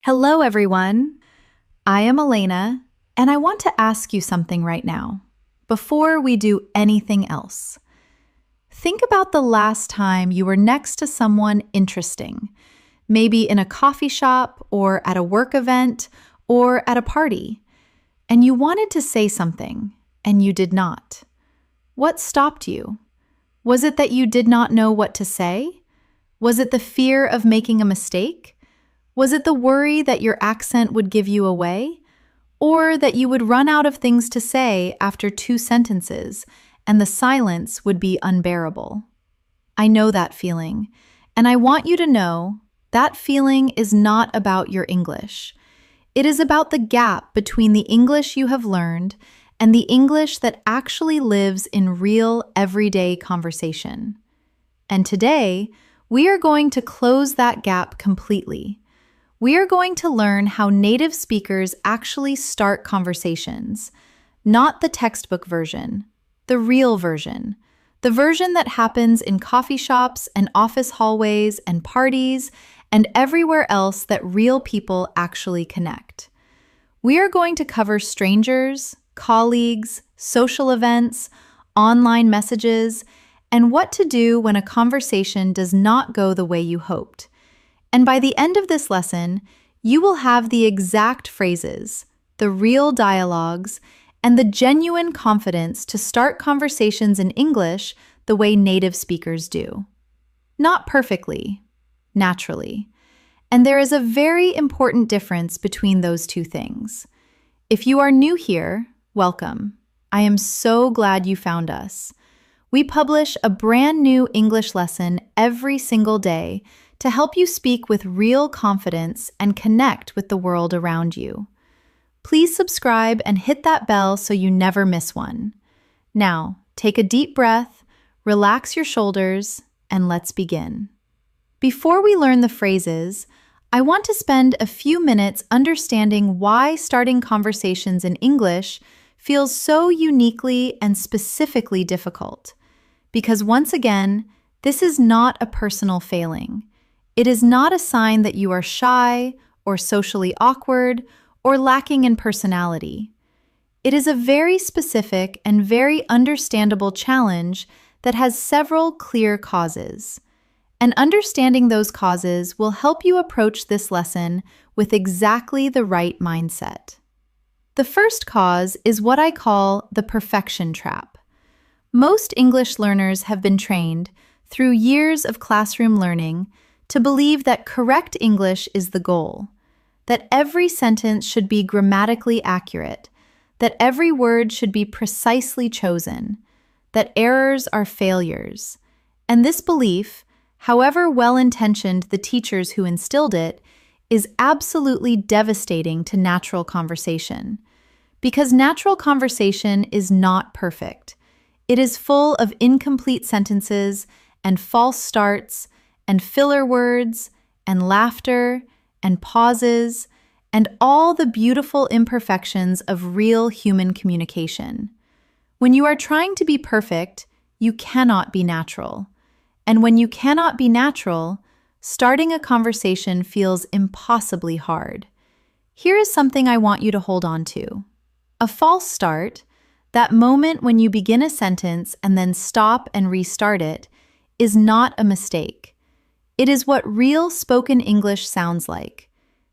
Hello, everyone. I am Elena, and I want to ask you something right now, before we do anything else. Think about the last time you were next to someone interesting, maybe in a coffee shop or at a work event or at a party, and you wanted to say something, and you did not. What stopped you? Was it that you did not know what to say? Was it the fear of making a mistake? Was it the worry that your accent would give you away? Or that you would run out of things to say after 2 sentences and the silence would be unbearable? I know that feeling, and I want you to know that feeling is not about your English. It is about the gap between the English you have learned and the English that actually lives in real, everyday conversation. And today, we are going to close that gap completely. We are going to learn how native speakers actually start conversations, not the textbook version, the real version, the version that happens in coffee shops and office hallways and parties and everywhere else that real people actually connect. We are going to cover strangers, colleagues, social events, online messages, and what to do when a conversation does not go the way you hoped. And by the end of this lesson, you will have the exact phrases, the real dialogues, and the genuine confidence to start conversations in English the way native speakers do. Not perfectly, naturally. And there is a very important difference between those two things. If you are new here, welcome. I am so glad you found us. We publish a brand new English lesson every single day to help you speak with real confidence and connect with the world around you. Please subscribe and hit that bell so you never miss one. Now, take a deep breath, relax your shoulders, and let's begin. Before we learn the phrases, I want to spend a few minutes understanding why starting conversations in English feels so uniquely and specifically difficult. Because once again, this is not a personal failing. It is not a sign that you are shy or socially awkward or lacking in personality. It is a very specific and very understandable challenge that has several clear causes. And understanding those causes will help you approach this lesson with exactly the right mindset. The first cause is what I call the perfection trap. Most English learners have been trained, through years of classroom learning, to believe that correct English is the goal, that every sentence should be grammatically accurate, that every word should be precisely chosen, that errors are failures. And this belief, however well-intentioned the teachers who instilled it, is absolutely devastating to natural conversation. Because natural conversation is not perfect. It is full of incomplete sentences and false starts and filler words and laughter and pauses and all the beautiful imperfections of real human communication. When you are trying to be perfect, you cannot be natural. And when you cannot be natural, starting a conversation feels impossibly hard. Here is something I want you to hold on to. A false start, that moment when you begin a sentence and then stop and restart it, is not a mistake. It is what real spoken English sounds like.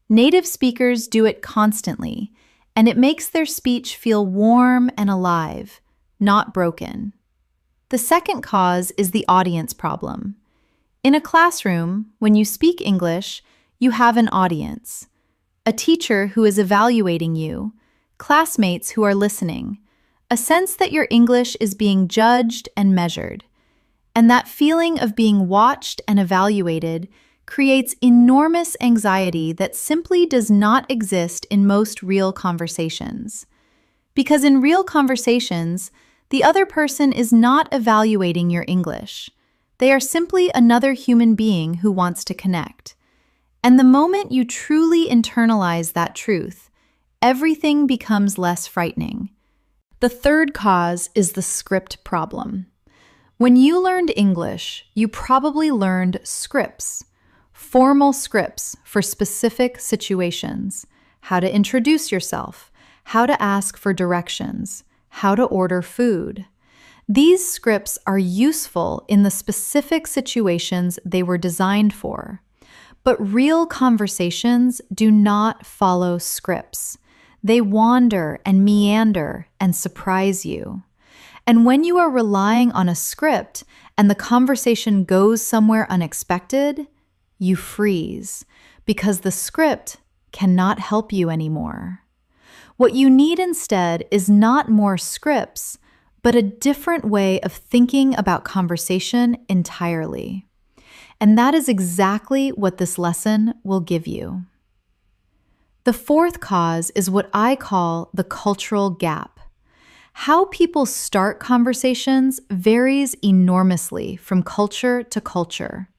Native speakers do it constantly, and it makes their speech feel warm and alive, not broken. The second cause is the audience problem. In a classroom, when you speak English, you have an audience. A teacher who is evaluating you, classmates who are listening, a sense that your English is being judged and measured. And that feeling of being watched and evaluated creates enormous anxiety that simply does not exist in most real conversations. Because in real conversations, the other person is not evaluating your English. They are simply another human being who wants to connect. And the moment you truly internalize that truth, everything becomes less frightening. The third cause is the script problem. When you learned English, you probably learned scripts. formal scripts for specific situations, how to introduce yourself, how to ask for directions, how to order food. These scripts are useful in the specific situations they were designed for. But real conversations do not follow scripts. They wander and meander and surprise you. And when you are relying on a script and the conversation goes somewhere unexpected, you freeze because the script cannot help you anymore. What you need instead is not more scripts, but a different way of thinking about conversation entirely. And that is exactly what this lesson will give you. The fourth cause is what I call the cultural gap. How people start conversations varies enormously from culture to culture.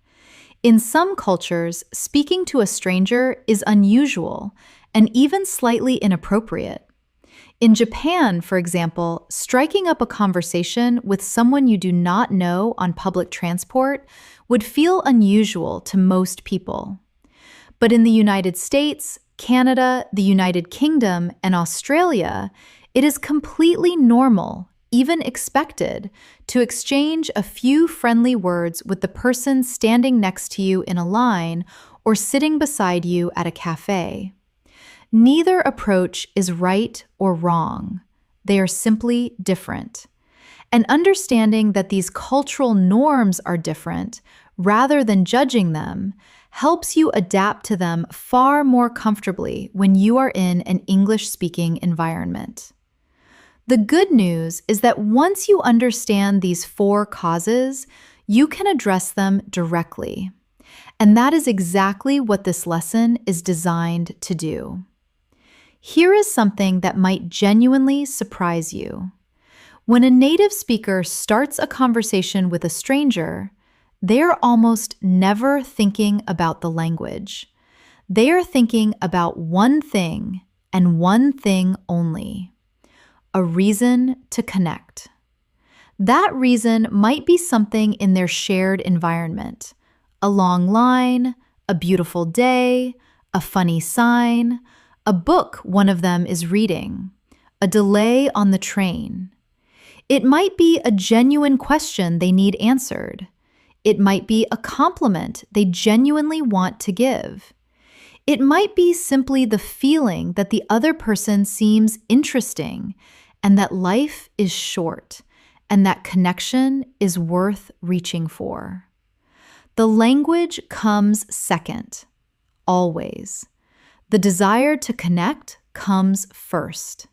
In some cultures, speaking to a stranger is unusual and even slightly inappropriate. In Japan, for example, striking up a conversation with someone you do not know on public transport would feel unusual to most people. But in the United States, Canada, the United Kingdom, and Australia, it is completely normal, even expected, to exchange a few friendly words with the person standing next to you in a line or sitting beside you at a cafe. Neither approach is right or wrong. They are simply different. And understanding that these cultural norms are different, rather than judging them, helps you adapt to them far more comfortably when you are in an English-speaking environment. The good news is that once you understand these four causes, you can address them directly. And that is exactly what this lesson is designed to do. Here is something that might genuinely surprise you. When a native speaker starts a conversation with a stranger, they are almost never thinking about the language. They are thinking about one thing and one thing only: a reason to connect. That reason might be something in their shared environment: a long line, a beautiful day, a funny sign, a book one of them is reading, a delay on the train. It might be a genuine question they need answered. It might be a compliment they genuinely want to give. It might be simply the feeling that the other person seems interesting and that life is short and that connection is worth reaching for. The language comes second, always. The desire to connect comes first.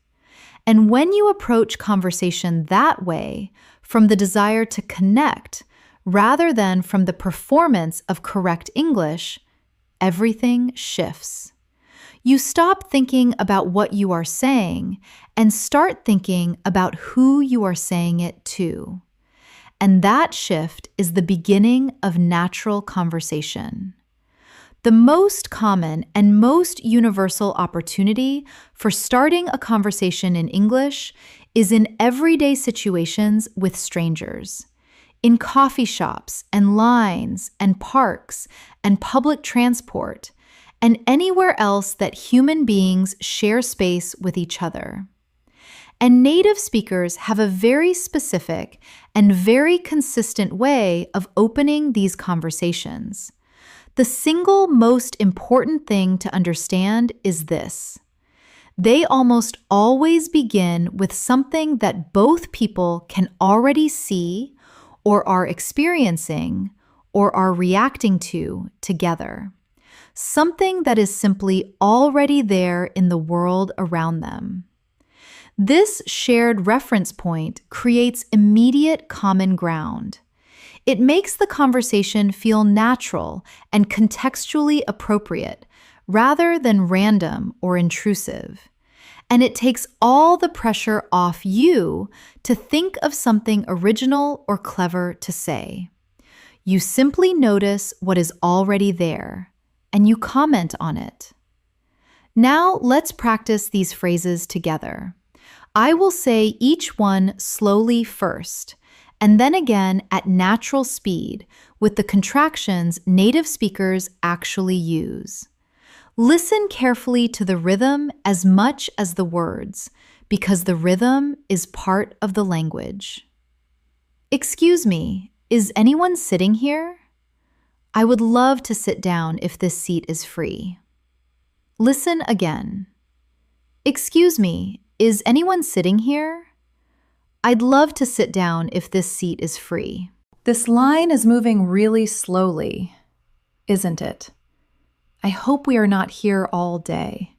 And when you approach conversation that way, from the desire to connect, rather than from the performance of correct English, everything shifts. You stop thinking about what you are saying and start thinking about who you are saying it to. And that shift is the beginning of natural conversation. The most common and most universal opportunity for starting a conversation in English is in everyday situations with strangers. In coffee shops and lines and parks and public transport, and anywhere else that human beings share space with each other. And native speakers have a very specific and very consistent way of opening these conversations. The single most important thing to understand is this: they almost always begin with something that both people can already see or are experiencing or are reacting to together. Something that is simply already there in the world around them. This shared reference point creates immediate common ground. It makes the conversation feel natural and contextually appropriate, rather than random or intrusive. And it takes all the pressure off you to think of something original or clever to say. You simply notice what is already there, and you comment on it. Now let's practice these phrases together. I will say each one slowly first, and then again at natural speed with the contractions native speakers actually use. Listen carefully to the rhythm as much as the words, because the rhythm is part of the language. Excuse me, is anyone sitting here? I would love to sit down if this seat is free. Listen again. Excuse me, is anyone sitting here? I'd love to sit down if this seat is free. This line is moving really slowly, isn't it? I hope we are not here all day.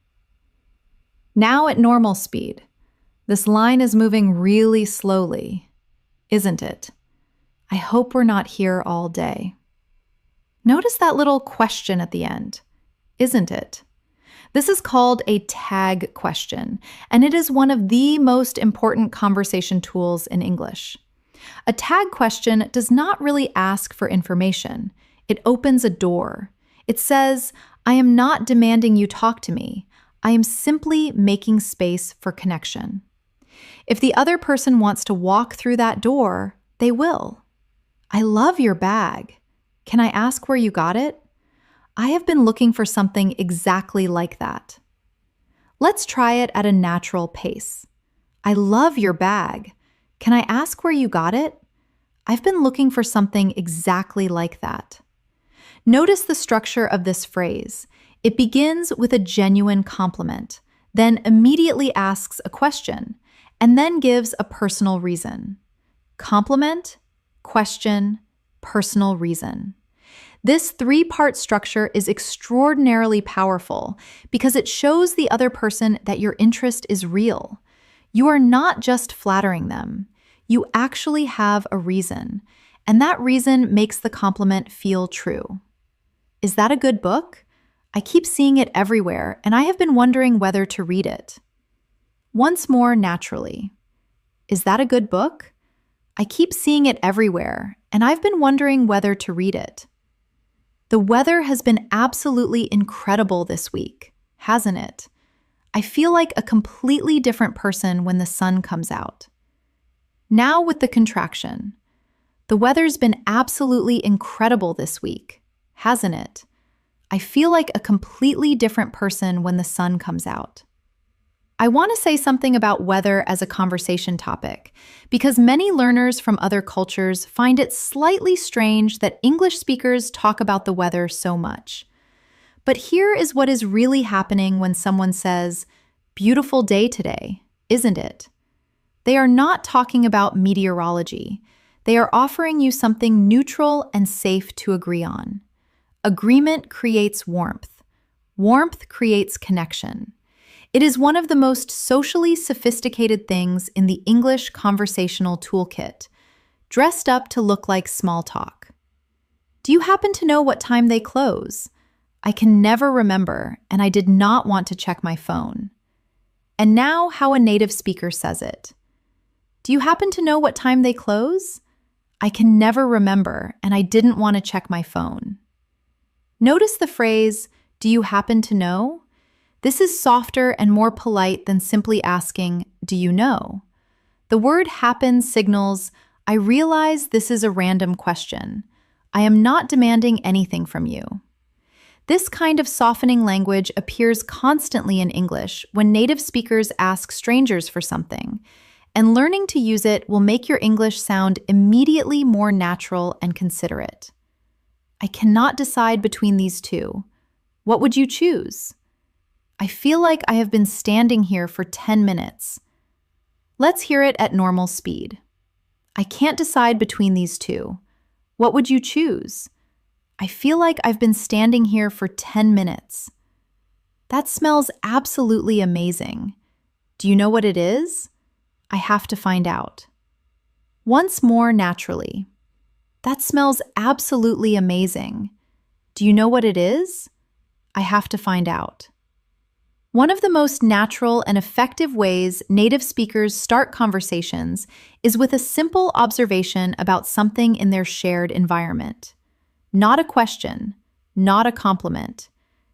Now at normal speed. This line is moving really slowly, isn't it? I hope we're not here all day. Notice that little question at the end, isn't it? This is called a tag question, and it is one of the most important conversation tools in English. A tag question does not really ask for information. It opens a door. It says, I am not demanding you talk to me. I am simply making space for connection. If the other person wants to walk through that door, they will. I love your bag. Can I ask where you got it? I have been looking for something exactly like that. Let's try it at a natural pace. I love your bag. Can I ask where you got it? I've been looking for something exactly like that. Notice the structure of this phrase. It begins with a genuine compliment, then immediately asks a question, and then gives a personal reason. Compliment, question, personal reason. This three-part structure is extraordinarily powerful because it shows the other person that your interest is real. You are not just flattering them. You actually have a reason, and that reason makes the compliment feel true. Is that a good book? I keep seeing it everywhere, and I have been wondering whether to read it. Once more naturally. Is that a good book? I keep seeing it everywhere, and I've been wondering whether to read it. The weather has been absolutely incredible this week, hasn't it? I feel like a completely different person when the sun comes out. Now with the contraction. The weather's been absolutely incredible this week, hasn't it? I feel like a completely different person when the sun comes out. I want to say something about weather as a conversation topic, because many learners from other cultures find it slightly strange that English speakers talk about the weather so much. But here is what is really happening when someone says, "Beautiful day today, isn't it?" They are not talking about meteorology. They are offering you something neutral and safe to agree on. Agreement creates warmth. Warmth creates connection. It is one of the most socially sophisticated things in the English conversational toolkit, dressed up to look like small talk. Do you happen to know what time they close? I can never remember, and I did not want to check my phone. And now how a native speaker says it. Do you happen to know what time they close? I can never remember, and I didn't want to check my phone. Notice the phrase, "Do you happen to know?" This is softer and more polite than simply asking, "Do you know?" The word happen signals, I realize this is a random question. I am not demanding anything from you. This kind of softening language appears constantly in English when native speakers ask strangers for something, and learning to use it will make your English sound immediately more natural and considerate. I cannot decide between these two. What would you choose? I feel like I have been standing here for 10 minutes. Let's hear it at normal speed. I can't decide between these two. What would you choose? I feel like I've been standing here for 10 minutes. That smells absolutely amazing. Do you know what it is? I have to find out. Once more naturally. That smells absolutely amazing. Do you know what it is? I have to find out. One of the most natural and effective ways native speakers start conversations is with a simple observation about something in their shared environment. Not a question, not a compliment,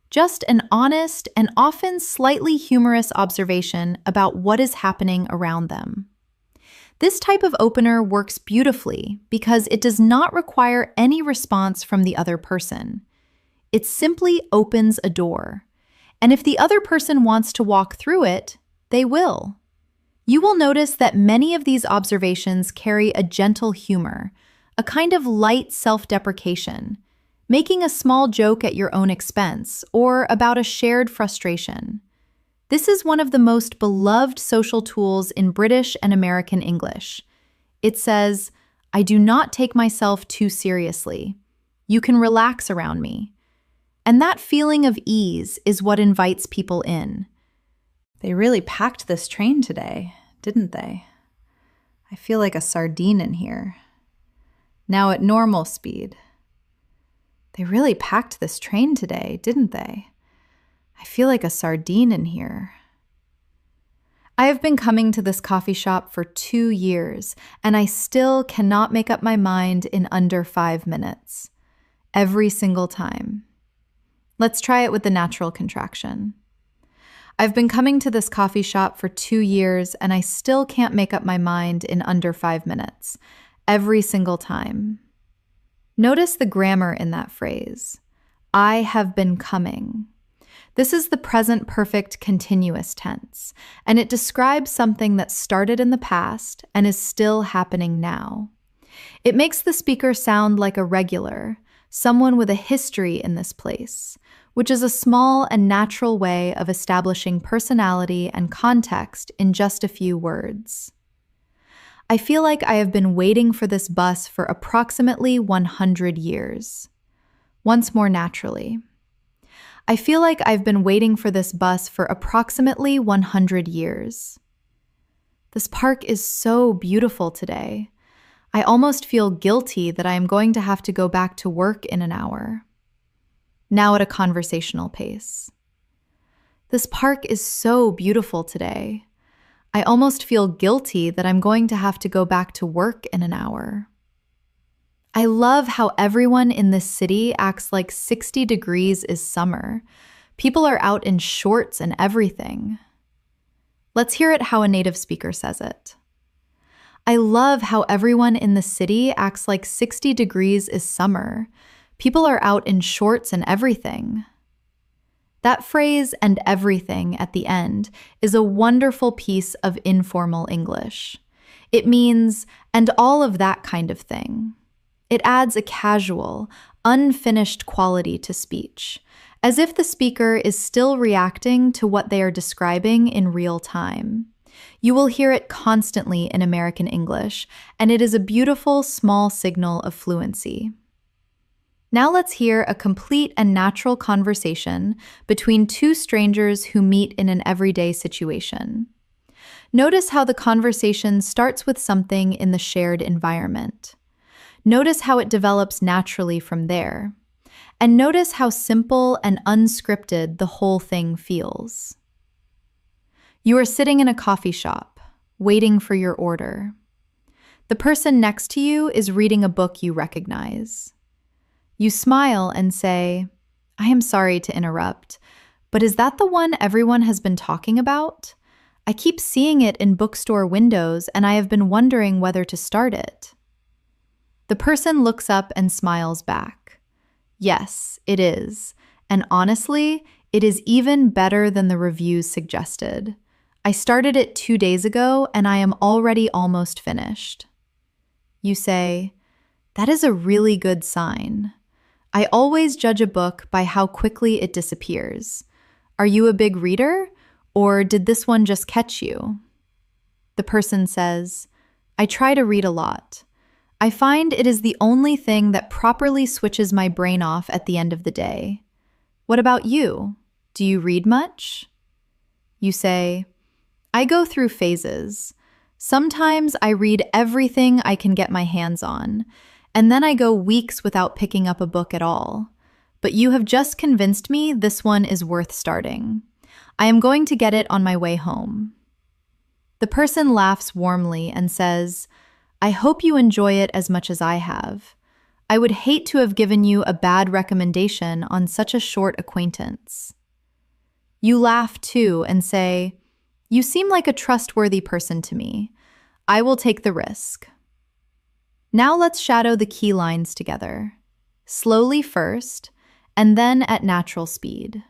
just an honest and often slightly humorous observation about what is happening around them. This type of opener works beautifully because it does not require any response from the other person. It simply opens a door. And if the other person wants to walk through it, they will. You will notice that many of these observations carry a gentle humor, a kind of light self-deprecation, making a small joke at your own expense or about a shared frustration. This is one of the most beloved social tools in British and American English. It says, "I do not take myself too seriously. You can relax around me." And that feeling of ease is what invites people in. They really packed this train today, didn't they? I feel like a sardine in here. Now at normal speed. They really packed this train today, didn't they? I feel like a sardine in here. I have been coming to this coffee shop for 2 years, and I still cannot make up my mind in under 5 minutes. Every single time. Let's try it with the natural contraction. I've been coming to this coffee shop for 2 years, and I still can't make up my mind in under 5 minutes. Every single time. Notice the grammar in that phrase. I have been coming. This is the present perfect continuous tense, and it describes something that started in the past and is still happening now. It makes the speaker sound like a regular, someone with a history in this place, which is a small and natural way of establishing personality and context in just a few words. I feel like I have been waiting for this bus for approximately 100 years. Once more naturally. I feel like I've been waiting for this bus for approximately 100 years. This park is so beautiful today. I almost feel guilty that I am going to have to go back to work in an hour. Now at a conversational pace. This park is so beautiful today. I almost feel guilty that I'm going to have to go back to work in an hour. I love how everyone in this city acts like 60 degrees is summer. People are out in shorts and everything. Let's hear it how a native speaker says it. I love how everyone in the city acts like 60 degrees is summer. People are out in shorts and everything. That phrase, "and everything," at the end is a wonderful piece of informal English. It means, "and all of that kind of thing." It adds a casual, unfinished quality to speech, as if the speaker is still reacting to what they are describing in real time. You will hear it constantly in American English, and it is a beautiful, small signal of fluency. Now let's hear a complete and natural conversation between two strangers who meet in an everyday situation. Notice how the conversation starts with something in the shared environment. Notice how it develops naturally from there. And notice how simple and unscripted the whole thing feels. You are sitting in a coffee shop, waiting for your order. The person next to you is reading a book you recognize. You smile and say, "I am sorry to interrupt, but is that the one everyone has been talking about? I keep seeing it in bookstore windows and I have been wondering whether to start it." The person looks up and smiles back. Yes, it is. And honestly, it is even better than the reviews suggested. I started it 2 days ago and I am already almost finished. You say, "That is a really good sign. I always judge a book by how quickly it disappears. Are you a big reader, or did this one just catch you?" The person says, "I try to read a lot. I find it is the only thing that properly switches my brain off at the end of the day. What about you? Do you read much?" You say, "I go through phases. Sometimes I read everything I can get my hands on, and then I go weeks without picking up a book at all. But you have just convinced me this one is worth starting. I am going to get it on my way home." The person laughs warmly and says, "I hope you enjoy it as much as I have. I would hate to have given you a bad recommendation on such a short acquaintance." You laugh too and say, "You seem like a trustworthy person to me. I will take the risk. Now let's shadow the key lines together. Slowly first, and then at natural speed.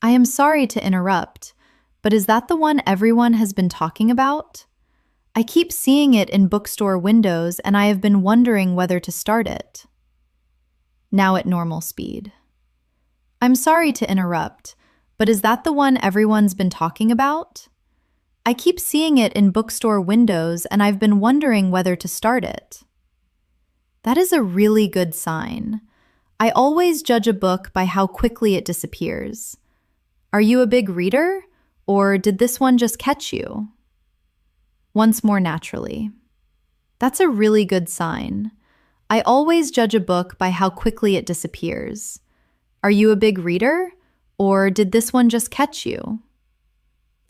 I am sorry to interrupt, but is that the one everyone has been talking about? I keep seeing it in bookstore windows and I have been wondering whether to start it. Now at normal speed. I'm sorry to interrupt, but is that the one everyone's been talking about? I keep seeing it in bookstore windows and I've been wondering whether to start it. That is a really good sign. I always judge a book by how quickly it disappears. Are you a big reader, or did this one just catch you? Once more naturally. That's a really good sign. I always judge a book by how quickly it disappears. Are you a big reader, or did this one just catch you?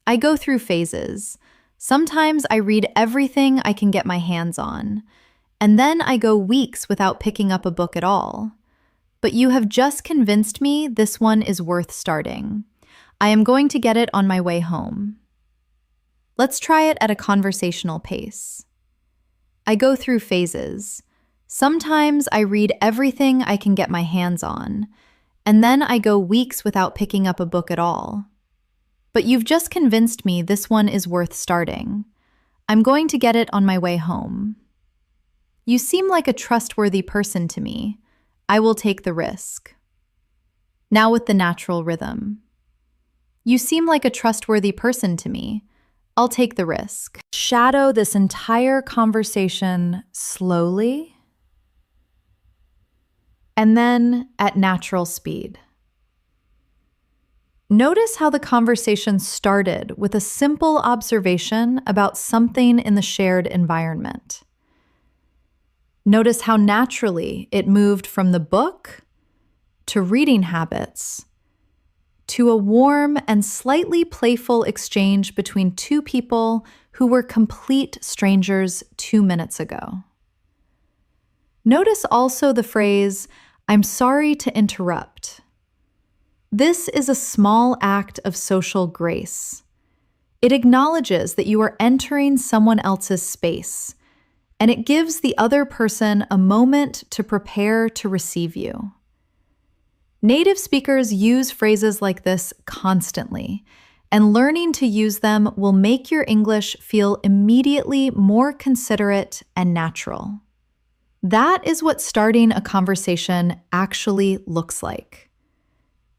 I go through phases. Sometimes I read everything I can get my hands on, and then I go weeks without picking up a book at all. But you have just convinced me this one is worth starting. I am going to get it on my way home. Let's try it at a conversational pace. I go through phases. Sometimes I read everything I can get my hands on, and then I go weeks without picking up a book at all. But you've just convinced me this one is worth starting. I'm going to get it on my way home. You seem like a trustworthy person to me. I will take the risk. Now with the natural rhythm. You seem like a trustworthy person to me. I'll take the risk. Shadow this entire conversation slowly, and then at natural speed. Notice how the conversation started with a simple observation about something in the shared environment. Notice how naturally it moved from the book to reading habits to a warm and slightly playful exchange between two people who were complete strangers 2 minutes ago. Notice also the phrase, "I'm sorry to interrupt." This is a small act of social grace. It acknowledges that you are entering someone else's space, and it gives the other person a moment to prepare to receive you. Native speakers use phrases like this constantly, and learning to use them will make your English feel immediately more considerate and natural. That is what starting a conversation actually looks like.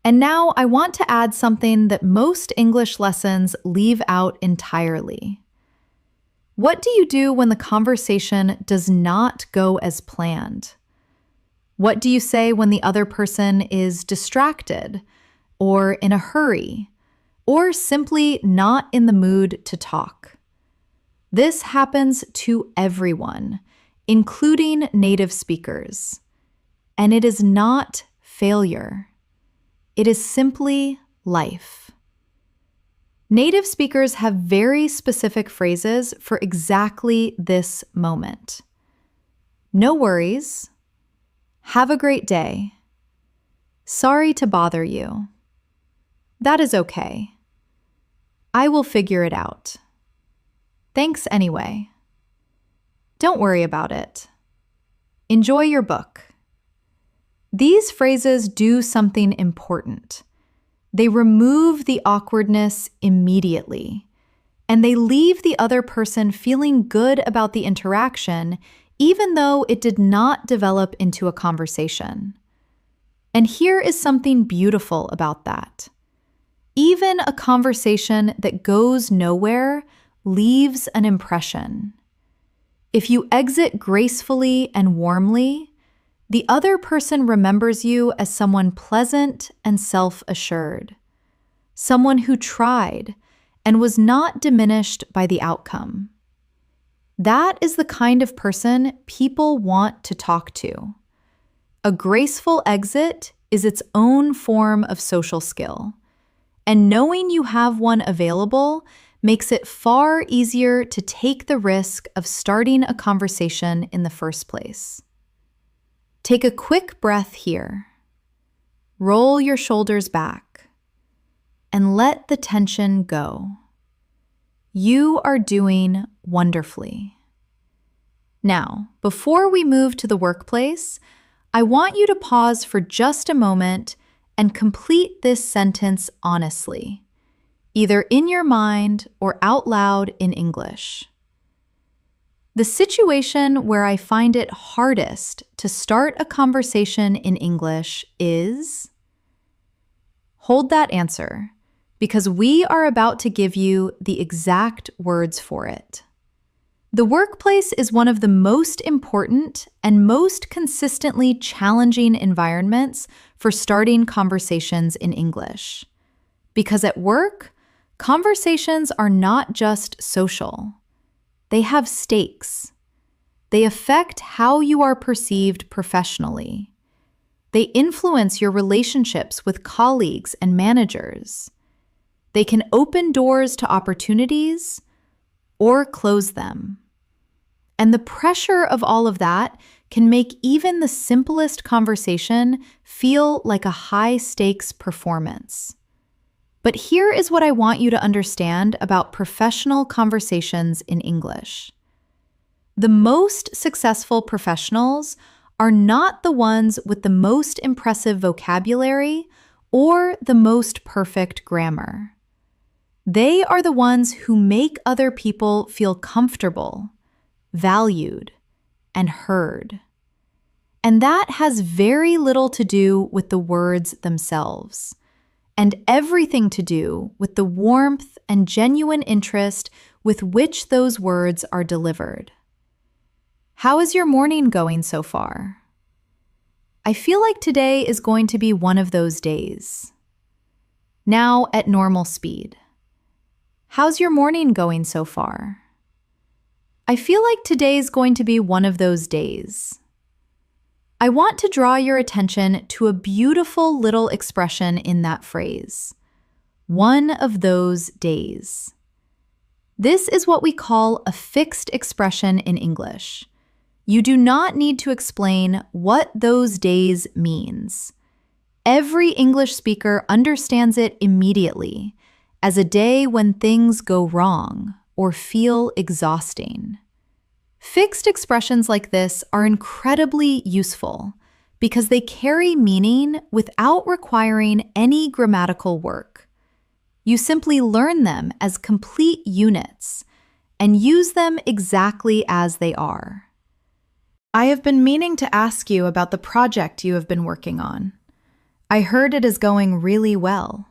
And now I want to add something that most English lessons leave out entirely. What do you do when the conversation does not go as planned? What do you say when the other person is distracted, or in a hurry, or simply not in the mood to talk? This happens to everyone, including native speakers. And it is not failure. It is simply life. Native speakers have very specific phrases for exactly this moment. No worries. Have a great day. Sorry to bother you. That is okay. I will figure it out. Thanks anyway. Don't worry about it. Enjoy your book. These phrases do something important. They remove the awkwardness immediately, and they leave the other person feeling good about the interaction, even though it did not develop into a conversation. And here is something beautiful about that. Even a conversation that goes nowhere leaves an impression. If you exit gracefully and warmly, the other person remembers you as someone pleasant and self-assured, someone who tried and was not diminished by the outcome. That is the kind of person people want to talk to. A graceful exit is its own form of social skill, and knowing you have one available makes it far easier to take the risk of starting a conversation in the first place. Take a quick breath here. Roll your shoulders back and let the tension go. You are doing wonderfully. Now, before we move to the workplace, I want you to pause for just a moment and complete this sentence honestly, either in your mind or out loud in English. The situation where I find it hardest to start a conversation in English is... Hold that answer, because we are about to give you the exact words for it. The workplace is one of the most important and most consistently challenging environments for starting conversations in English. Because at work, conversations are not just social. They have stakes. They affect how you are perceived professionally. They influence your relationships with colleagues and managers. They can open doors to opportunities or close them. And the pressure of all of that can make even the simplest conversation feel like a high-stakes performance. But here is what I want you to understand about professional conversations in English. The most successful professionals are not the ones with the most impressive vocabulary or the most perfect grammar. They are the ones who make other people feel comfortable, valued, and heard. And that has very little to do with the words themselves, and everything to do with the warmth and genuine interest with which those words are delivered. How is your morning going so far? I feel like today is going to be one of those days. Now at normal speed. How's your morning going so far? I feel like today's going to be one of those days. I want to draw your attention to a beautiful little expression in that phrase. One of those days. This is what we call a fixed expression in English. You do not need to explain what those days means. Every English speaker understands it immediately as a day when things go wrong or feel exhausting. Fixed expressions like this are incredibly useful because they carry meaning without requiring any grammatical work. You simply learn them as complete units and use them exactly as they are. I have been meaning to ask you about the project you have been working on. I heard it is going really well.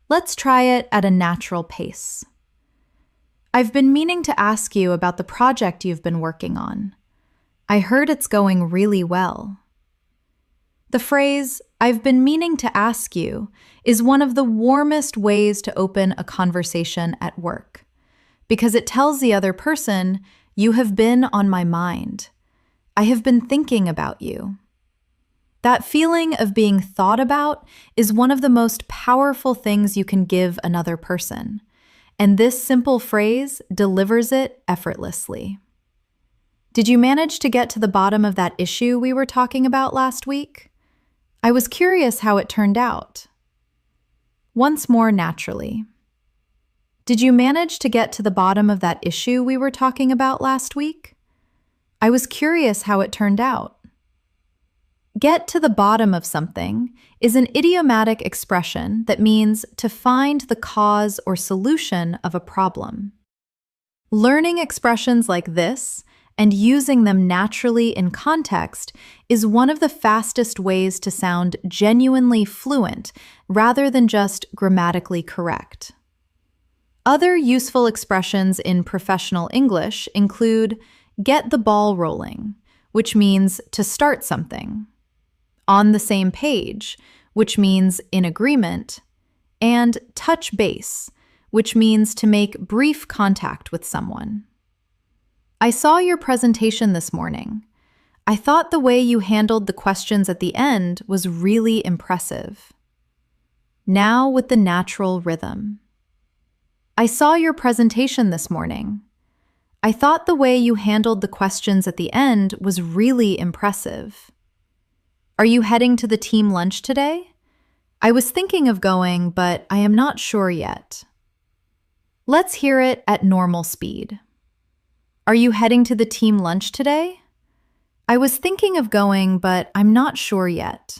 Let's try it at a natural pace. I've been meaning to ask you about the project you've been working on. I heard it's going really well. The phrase, "I've been meaning to ask you," is one of the warmest ways to open a conversation at work, because it tells the other person, "You have been on my mind. I have been thinking about you." That feeling of being thought about is one of the most powerful things you can give another person, and this simple phrase delivers it effortlessly. Did you manage to get to the bottom of that issue we were talking about last week? I was curious how it turned out. Once more naturally. Did you manage to get to the bottom of that issue we were talking about last week? I was curious how it turned out. Get to the bottom of something is an idiomatic expression that means to find the cause or solution of a problem. Learning expressions like this and using them naturally in context is one of the fastest ways to sound genuinely fluent rather than just grammatically correct. Other useful expressions in professional English include get the ball rolling, which means to start something, on the same page, which means in agreement, and touch base, which means to make brief contact with someone. I saw your presentation this morning. I thought the way you handled the questions at the end was really impressive. Now with the natural rhythm. I saw your presentation this morning. I thought the way you handled the questions at the end was really impressive. Are you heading to the team lunch today? I was thinking of going, but I am not sure yet. Let's hear it at normal speed. Are you heading to the team lunch today? I was thinking of going, but I'm not sure yet.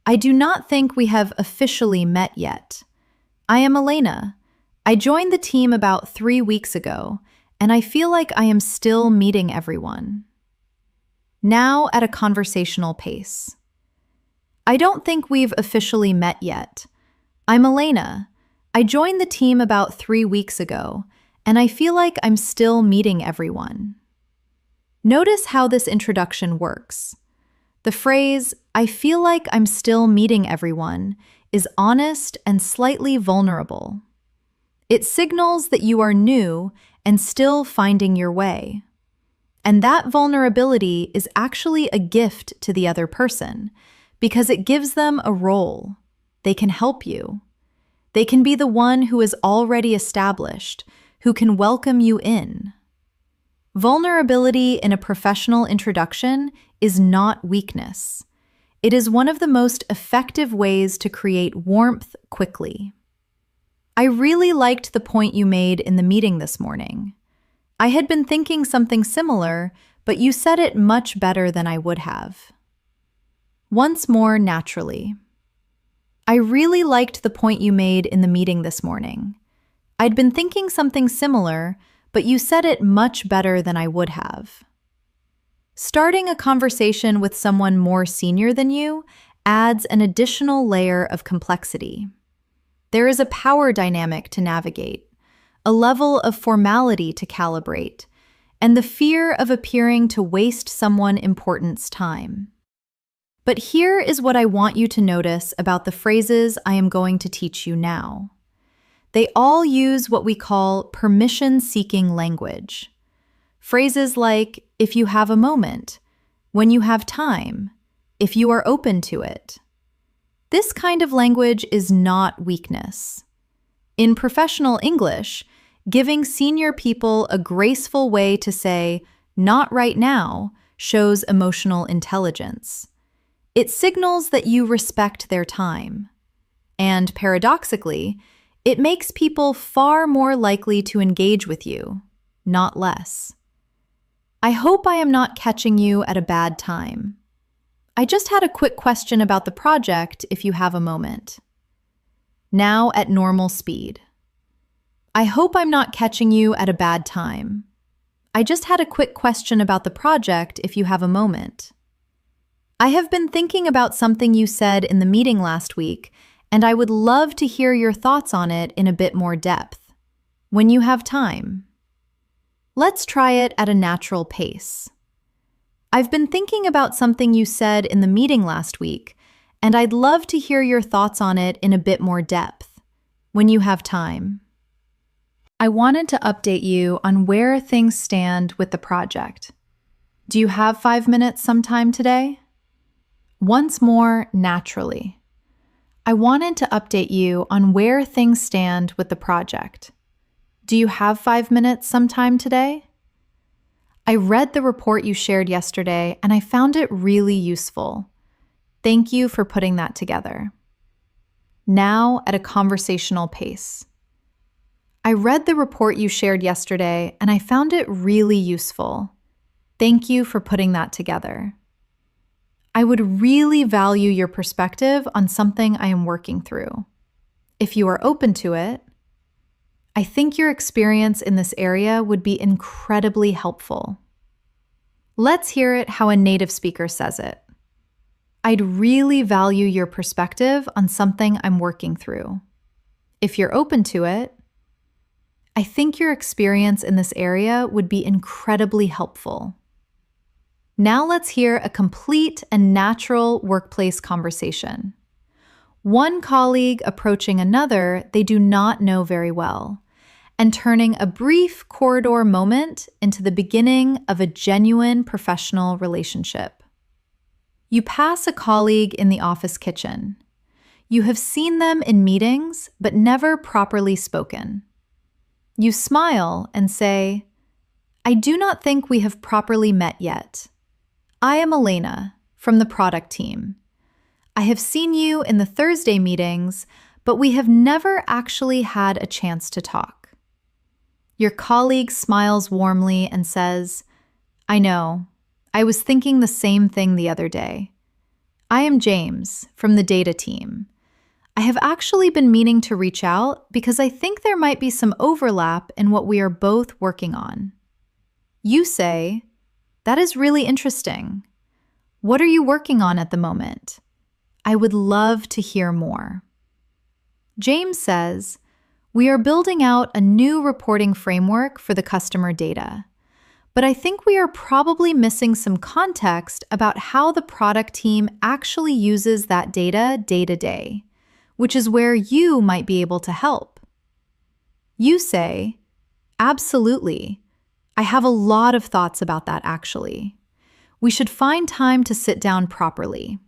I do not think we have officially met yet. I am Elena. I joined the team about 3 weeks ago, and I feel like I am still meeting everyone. Now at a conversational pace. I don't think we've officially met yet. I'm Elena. I joined the team about 3 weeks ago, and I feel like I'm still meeting everyone. Notice how this introduction works. The phrase, I feel like I'm still meeting everyone, is honest and slightly vulnerable. It signals that you are new and still finding your way. And that vulnerability is actually a gift to the other person because it gives them a role. They can help you. They can be the one who is already established, who can welcome you in. Vulnerability in a professional introduction is not weakness. It is one of the most effective ways to create warmth quickly. I really liked the point you made in the meeting this morning. I had been thinking something similar, but you said it much better than I would have. Once more naturally. I really liked the point you made in the meeting this morning. I'd been thinking something similar, but you said it much better than I would have. Starting a conversation with someone more senior than you adds an additional layer of complexity. There is a power dynamic to navigate, a level of formality to calibrate, and the fear of appearing to waste someone important's time. But here is what I want you to notice about the phrases I am going to teach you now. They all use what we call permission-seeking language. Phrases like, if you have a moment, when you have time, if you are open to it. This kind of language is not weakness. In professional English, giving senior people a graceful way to say, not right now, shows emotional intelligence. It signals that you respect their time. And paradoxically, it makes people far more likely to engage with you, not less. I hope I am not catching you at a bad time. I just had a quick question about the project if you have a moment. Now at normal speed. I hope I'm not catching you at a bad time. I just had a quick question about the project if you have a moment. I have been thinking about something you said in the meeting last week, and I would love to hear your thoughts on it in a bit more depth, when you have time. Let's try it at a natural pace. I've been thinking about something you said in the meeting last week, and I'd love to hear your thoughts on it in a bit more depth, when you have time. I wanted to update you on where things stand with the project. Do you have 5 minutes sometime today? Once more, naturally. I wanted to update you on where things stand with the project. Do you have 5 minutes sometime today? I read the report you shared yesterday and I found it really useful. Thank you for putting that together. Now at a conversational pace. I read the report you shared yesterday and I found it really useful. Thank you for putting that together. I would really value your perspective on something I am working through. If you are open to it, I think your experience in this area would be incredibly helpful. Let's hear it how a native speaker says it. I'd really value your perspective on something I'm working through. If you're open to it, I think your experience in this area would be incredibly helpful. Now let's hear a complete and natural workplace conversation. One colleague approaching another they do not know very well, and turning a brief corridor moment into the beginning of a genuine professional relationship. You pass a colleague in the office kitchen. You have seen them in meetings, but never properly spoken. You smile and say, I do not think we have properly met yet. I am Elena from the product team. I have seen you in the Thursday meetings, but we have never actually had a chance to talk. Your colleague smiles warmly and says, I know. I was thinking the same thing the other day. I am James from the data team. I have actually been meaning to reach out because I think there might be some overlap in what we are both working on. You say, that is really interesting. What are you working on at the moment? I would love to hear more. James says, we are building out a new reporting framework for the customer data, but I think we are probably missing some context about how the product team actually uses that data day to day, which is where you might be able to help. You say, absolutely. I have a lot of thoughts about that actually. We should find time to sit down properly.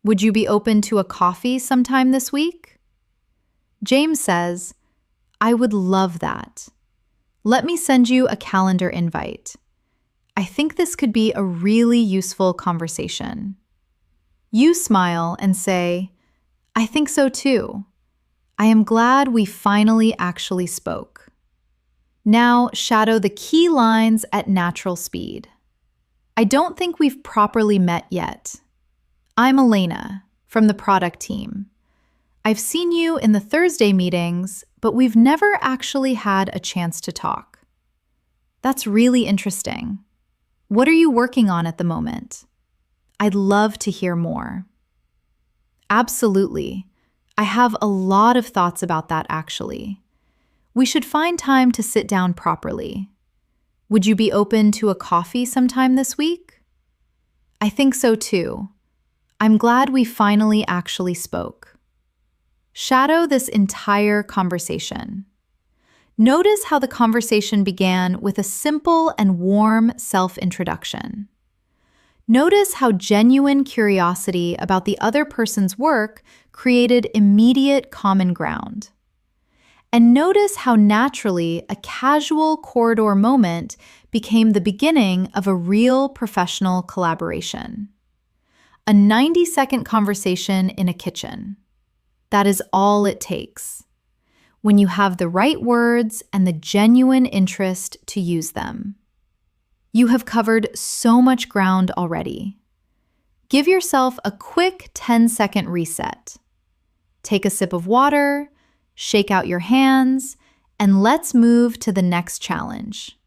Would you be open to a coffee sometime this week? James says, I would love that. Let me send you a calendar invite. I think this could be a really useful conversation. You smile and say, I think so too. I am glad we finally actually spoke. Now shadow the key lines at natural speed. I don't think we've properly met yet. I'm Elena from the product team. I've seen you in the Thursday meetings, but we've never actually had a chance to talk. That's really interesting. What are you working on at the moment? I'd love to hear more. Absolutely. I have a lot of thoughts about that actually. We should find time to sit down properly. Would you be open to a coffee sometime this week? I think so too. I'm glad we finally actually spoke. Shadow this entire conversation. Notice how the conversation began with a simple and warm self-introduction. Notice how genuine curiosity about the other person's work created immediate common ground. And notice how naturally a casual corridor moment became the beginning of a real professional collaboration. A 90-second conversation in a kitchen. That is all it takes. When you have the right words and the genuine interest to use them. You have covered so much ground already. Give yourself a quick 10-second reset. Take a sip of water, shake out your hands, and let's move to the next challenge.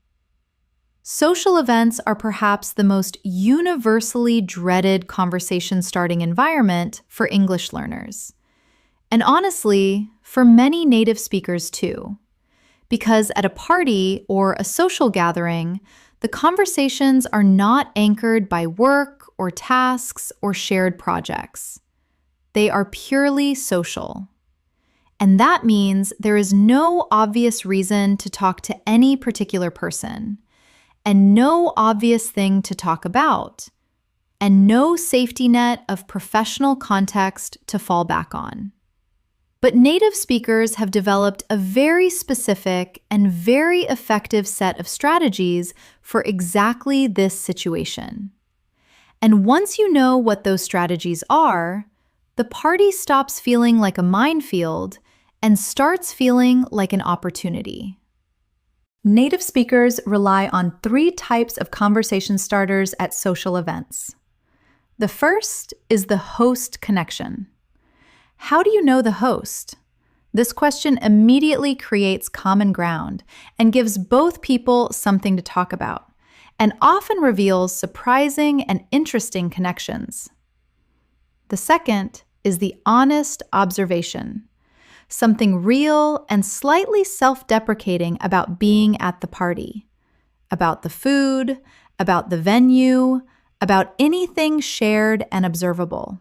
Social events are perhaps the most universally dreaded conversation-starting environment for English learners. And honestly, for many native speakers too. Because at a party or a social gathering, the conversations are not anchored by work or tasks or shared projects. They are purely social. And that means there is no obvious reason to talk to any particular person, and no obvious thing to talk about, and no safety net of professional context to fall back on. But native speakers have developed a very specific and very effective set of strategies for exactly this situation. And once you know what those strategies are, the party stops feeling like a minefield and starts feeling like an opportunity. Native speakers rely on 3 types of conversation starters at social events. The first is the host connection. How do you know the host? This question immediately creates common ground and gives both people something to talk about, and often reveals surprising and interesting connections. The second is the honest observation, something real and slightly self-deprecating about being at the party, about the food, about the venue, about anything shared and observable.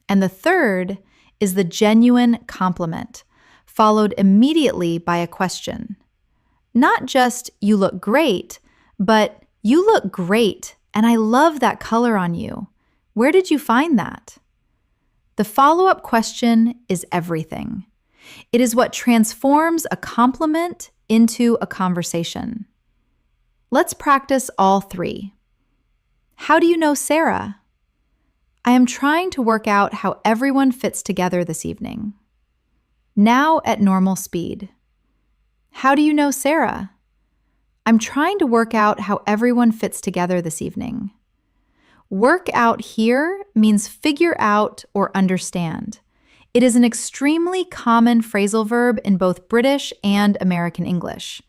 And the third is the genuine compliment, followed immediately by a question. Not just, you look great, but you look great, and I love that color on you. Where did you find that? The follow-up question is everything. It is what transforms a compliment into a conversation. Let's practice all 3. How do you know Sarah? I am trying to work out how everyone fits together this evening. Now at normal speed. How do you know Sarah? I'm trying to work out how everyone fits together this evening. Work out here means figure out or understand. It is an extremely common phrasal verb in both British and American English.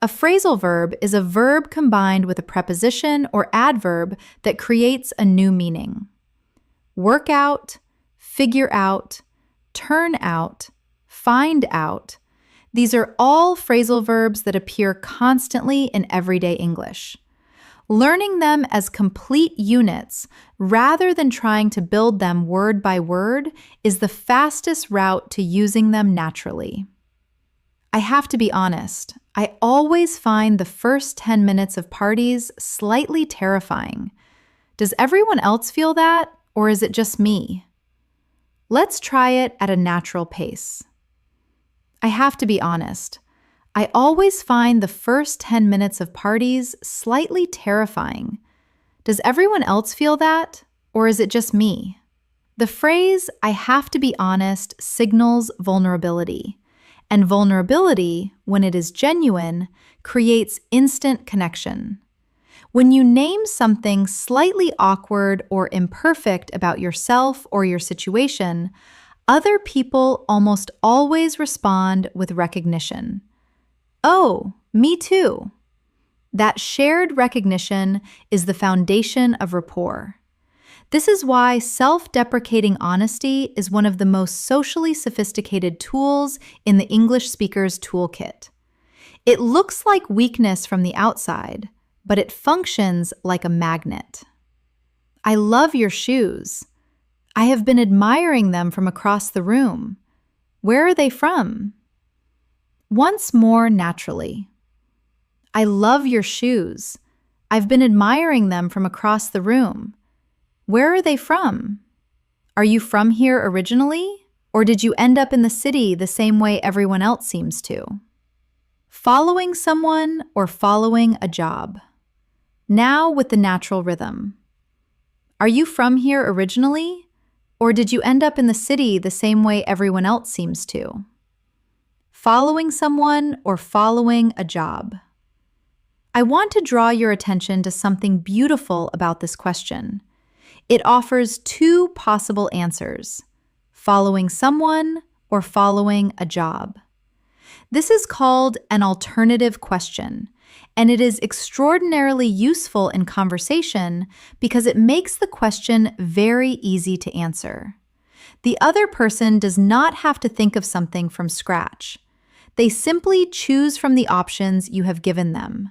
A phrasal verb is a verb combined with a preposition or adverb that creates a new meaning. Work out, figure out, turn out, find out. These are all phrasal verbs that appear constantly in everyday English. Learning them as complete units rather than trying to build them word by word is the fastest route to using them naturally. I have to be honest, I always find the first 10 minutes of parties slightly terrifying. Does everyone else feel that, or is it just me? Let's try it at a natural pace. I have to be honest, I always find the first 10 minutes of parties slightly terrifying. Does everyone else feel that, or is it just me? The phrase, I have to be honest, signals vulnerability. And vulnerability, when it is genuine, creates instant connection. When you name something slightly awkward or imperfect about yourself or your situation, other people almost always respond with recognition. Oh, me too. That shared recognition is the foundation of rapport. This is why self-deprecating honesty is one of the most socially sophisticated tools in the English speaker's toolkit. It looks like weakness from the outside, but it functions like a magnet. I love your shoes. I have been admiring them from across the room. Where are they from? Once more naturally. I love your shoes. I've been admiring them from across the room. Where are they from? Are you from here originally? Or did you end up in the city the same way everyone else seems to? Following someone or following a job. Now with the natural rhythm. Are you from here originally? Or did you end up in the city the same way everyone else seems to? Following someone or following a job. I want to draw your attention to something beautiful about this question. It offers two possible answers: following someone or following a job. This is called an alternative question, and it is extraordinarily useful in conversation because it makes the question very easy to answer. The other person does not have to think of something from scratch. They simply choose from the options you have given them.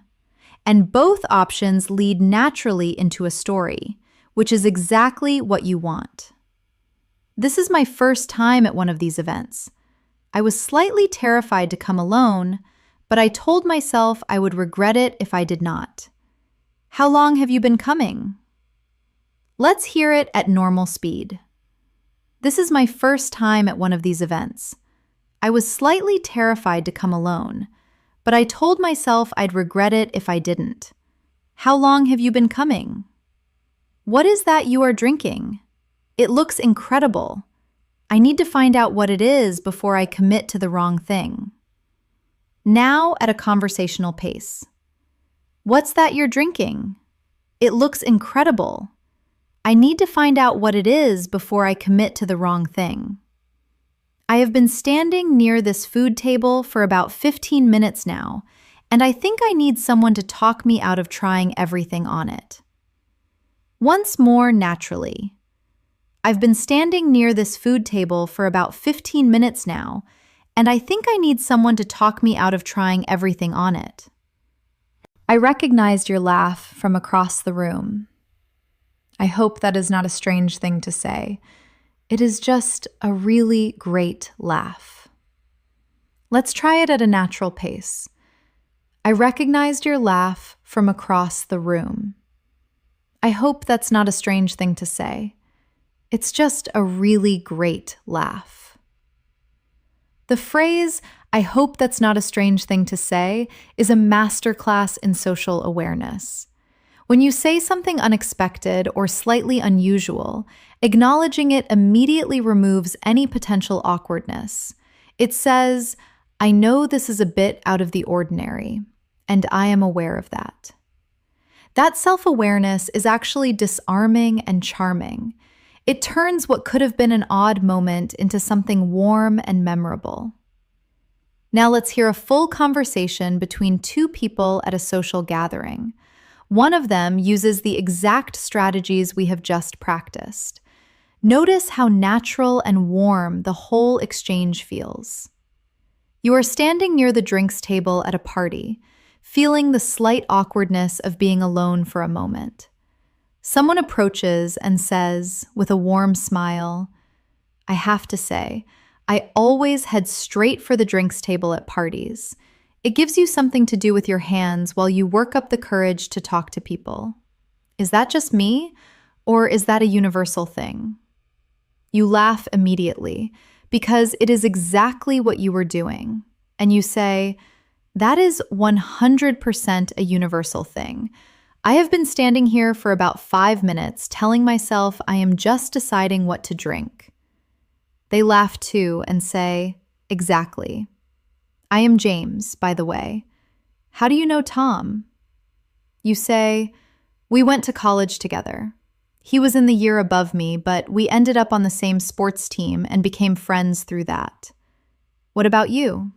And both options lead naturally into a story, which is exactly what you want. This is my first time at one of these events. I was slightly terrified to come alone, but I told myself I would regret it if I did not. How long have you been coming? Let's hear it at normal speed. This is my first time at one of these events. I was slightly terrified to come alone, but I told myself I'd regret it if I didn't. How long have you been coming? What is that you are drinking? It looks incredible. I need to find out what it is before I commit to the wrong thing. Now at a conversational pace. What's that you're drinking? It looks incredible. I need to find out what it is before I commit to the wrong thing. I have been standing near this food table for about 15 minutes now, and I think I need someone to talk me out of trying everything on it. Once more naturally. I've been standing near this food table for about 15 minutes now, and I think I need someone to talk me out of trying everything on it. I recognized your laugh from across the room. I hope that is not a strange thing to say. It is just a really great laugh. Let's try it at a natural pace. I recognized your laugh from across the room. I hope that's not a strange thing to say. It's just a really great laugh. The phrase, I hope that's not a strange thing to say, is a masterclass in social awareness. When you say something unexpected or slightly unusual, acknowledging it immediately removes any potential awkwardness. It says, I know this is a bit out of the ordinary, and I am aware of that. That self-awareness is actually disarming and charming. It turns what could have been an odd moment into something warm and memorable. Now let's hear a full conversation between two people at a social gathering. One of them uses the exact strategies we have just practiced. Notice how natural and warm the whole exchange feels. You are standing near the drinks table at a party, feeling the slight awkwardness of being alone for a moment. Someone approaches and says, with a warm smile, "I have to say, I always head straight for the drinks table at parties. It gives you something to do with your hands while you work up the courage to talk to people. Is that just me, or is that a universal thing?" You laugh immediately because it is exactly what you were doing, and you say, "That is 100% a universal thing. I have been standing here for about 5 minutes telling myself I am just deciding what to drink." They laugh too and say, "Exactly. I am James, by the way. How do you know Tom?" You say, "We went to college together. He was in the year above me, but we ended up on the same sports team and became friends through that. What about you?"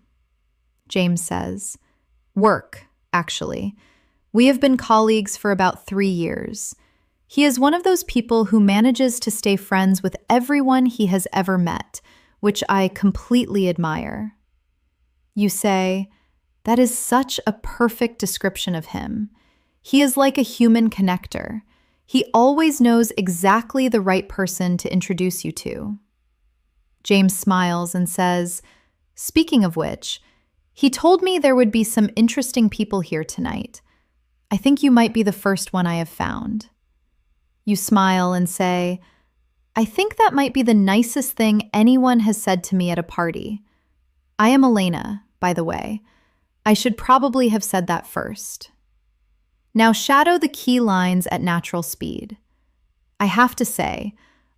James says, "Work, actually. We have been colleagues for about 3 years. He is one of those people who manages to stay friends with everyone he has ever met, which I completely admire." You say, "That is such a perfect description of him. He is like a human connector. He always knows exactly the right person to introduce you to." James smiles and says, "Speaking of which, he told me there would be some interesting people here tonight. I think you might be the first one I have found." You smile and say, "I think that might be the nicest thing anyone has said to me at a party. I am Elena, by the way. I should probably have said that first." Now shadow the key lines at natural speed. "I have to say,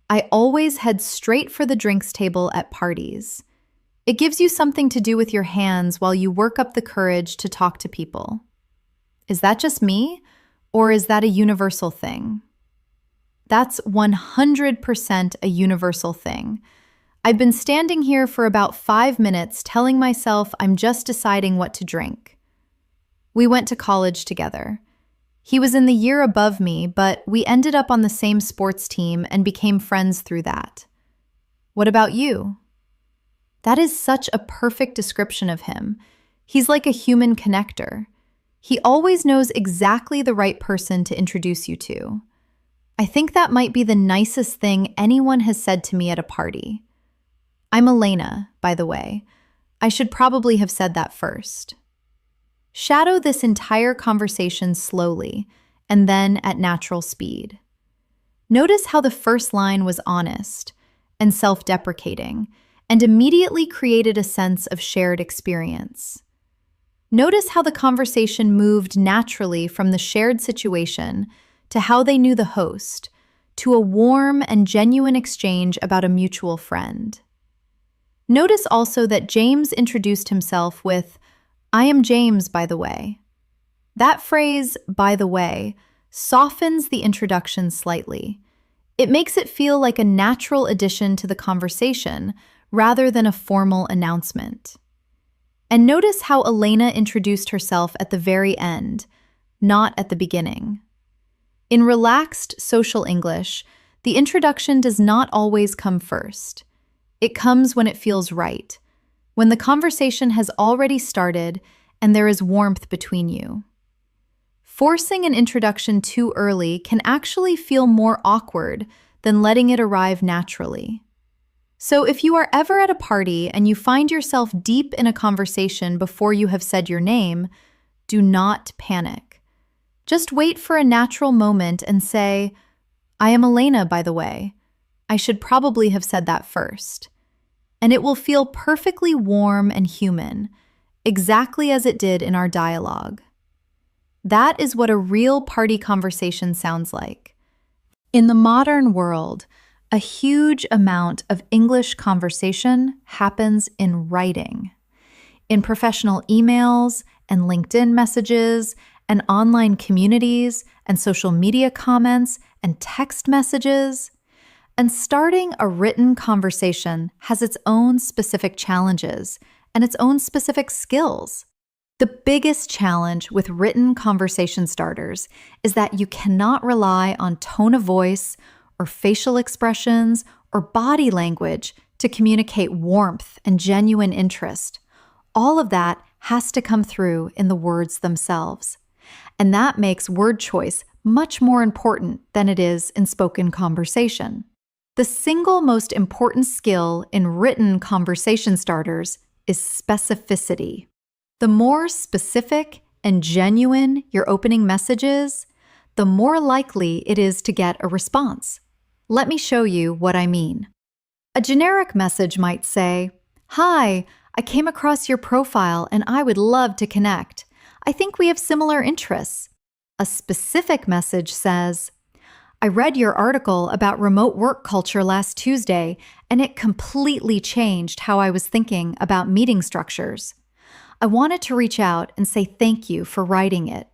I always head straight for the drinks table at parties. It gives you something to do with your hands while you work up the courage to talk to people. Is that just me, or is that a universal thing?" That's 100% a universal thing. I've been standing here for about 5 minutes telling myself I'm just deciding what to drink. We went to college together. He was in the year above me, but we ended up on the same sports team and became friends through that. What about you? That is such a perfect description of him. He's like a human connector. He always knows exactly the right person to introduce you to. I think that might be the nicest thing anyone has said to me at a party. I'm Elena, by the way. I should probably have said that first. Shadow this entire conversation slowly, and then at natural speed. Notice how the first line was honest and self-deprecating, and immediately created a sense of shared experience. Notice how the conversation moved naturally from the shared situation to how they knew the host, to a warm and genuine exchange about a mutual friend. Notice also that James introduced himself with, "I am James, by the way." That phrase, "by the way," softens the introduction slightly. It makes it feel like a natural addition to the conversation rather than a formal announcement. And notice how Elena introduced herself at the very end, not at the beginning. In relaxed social English, the introduction does not always come first. It comes when it feels right, when the conversation has already started and there is warmth between you. Forcing an introduction too early can actually feel more awkward than letting it arrive naturally. So if you are ever at a party and you find yourself deep in a conversation before you have said your name, do not panic. Just wait for a natural moment and say, "I am Elena, by the way. I should probably have said that first." And it will feel perfectly warm and human, exactly as it did in our dialogue. That is what a real party conversation sounds like. In the modern world, a huge amount of English conversation happens in writing. in professional emails and LinkedIn messages and online communities and social media comments and text messages. And starting a written conversation has its own specific challenges and its own specific skills. The biggest challenge with written conversation starters is that you cannot rely on tone of voice or facial expressions or body language to communicate warmth and genuine interest. All of that has to come through in the words themselves. And that makes word choice much more important than it is in spoken conversation. The single most important skill in written conversation starters is specificity. The more specific and genuine your opening message is, the more likely it is to get a response. Let me show you what I mean. A generic message might say, "Hi, I came across your profile and I would love to connect. I think we have similar interests." A specific message says, "I read your article about remote work culture last Tuesday and it completely changed how I was thinking about meeting structures. I wanted to reach out and say thank you for writing it."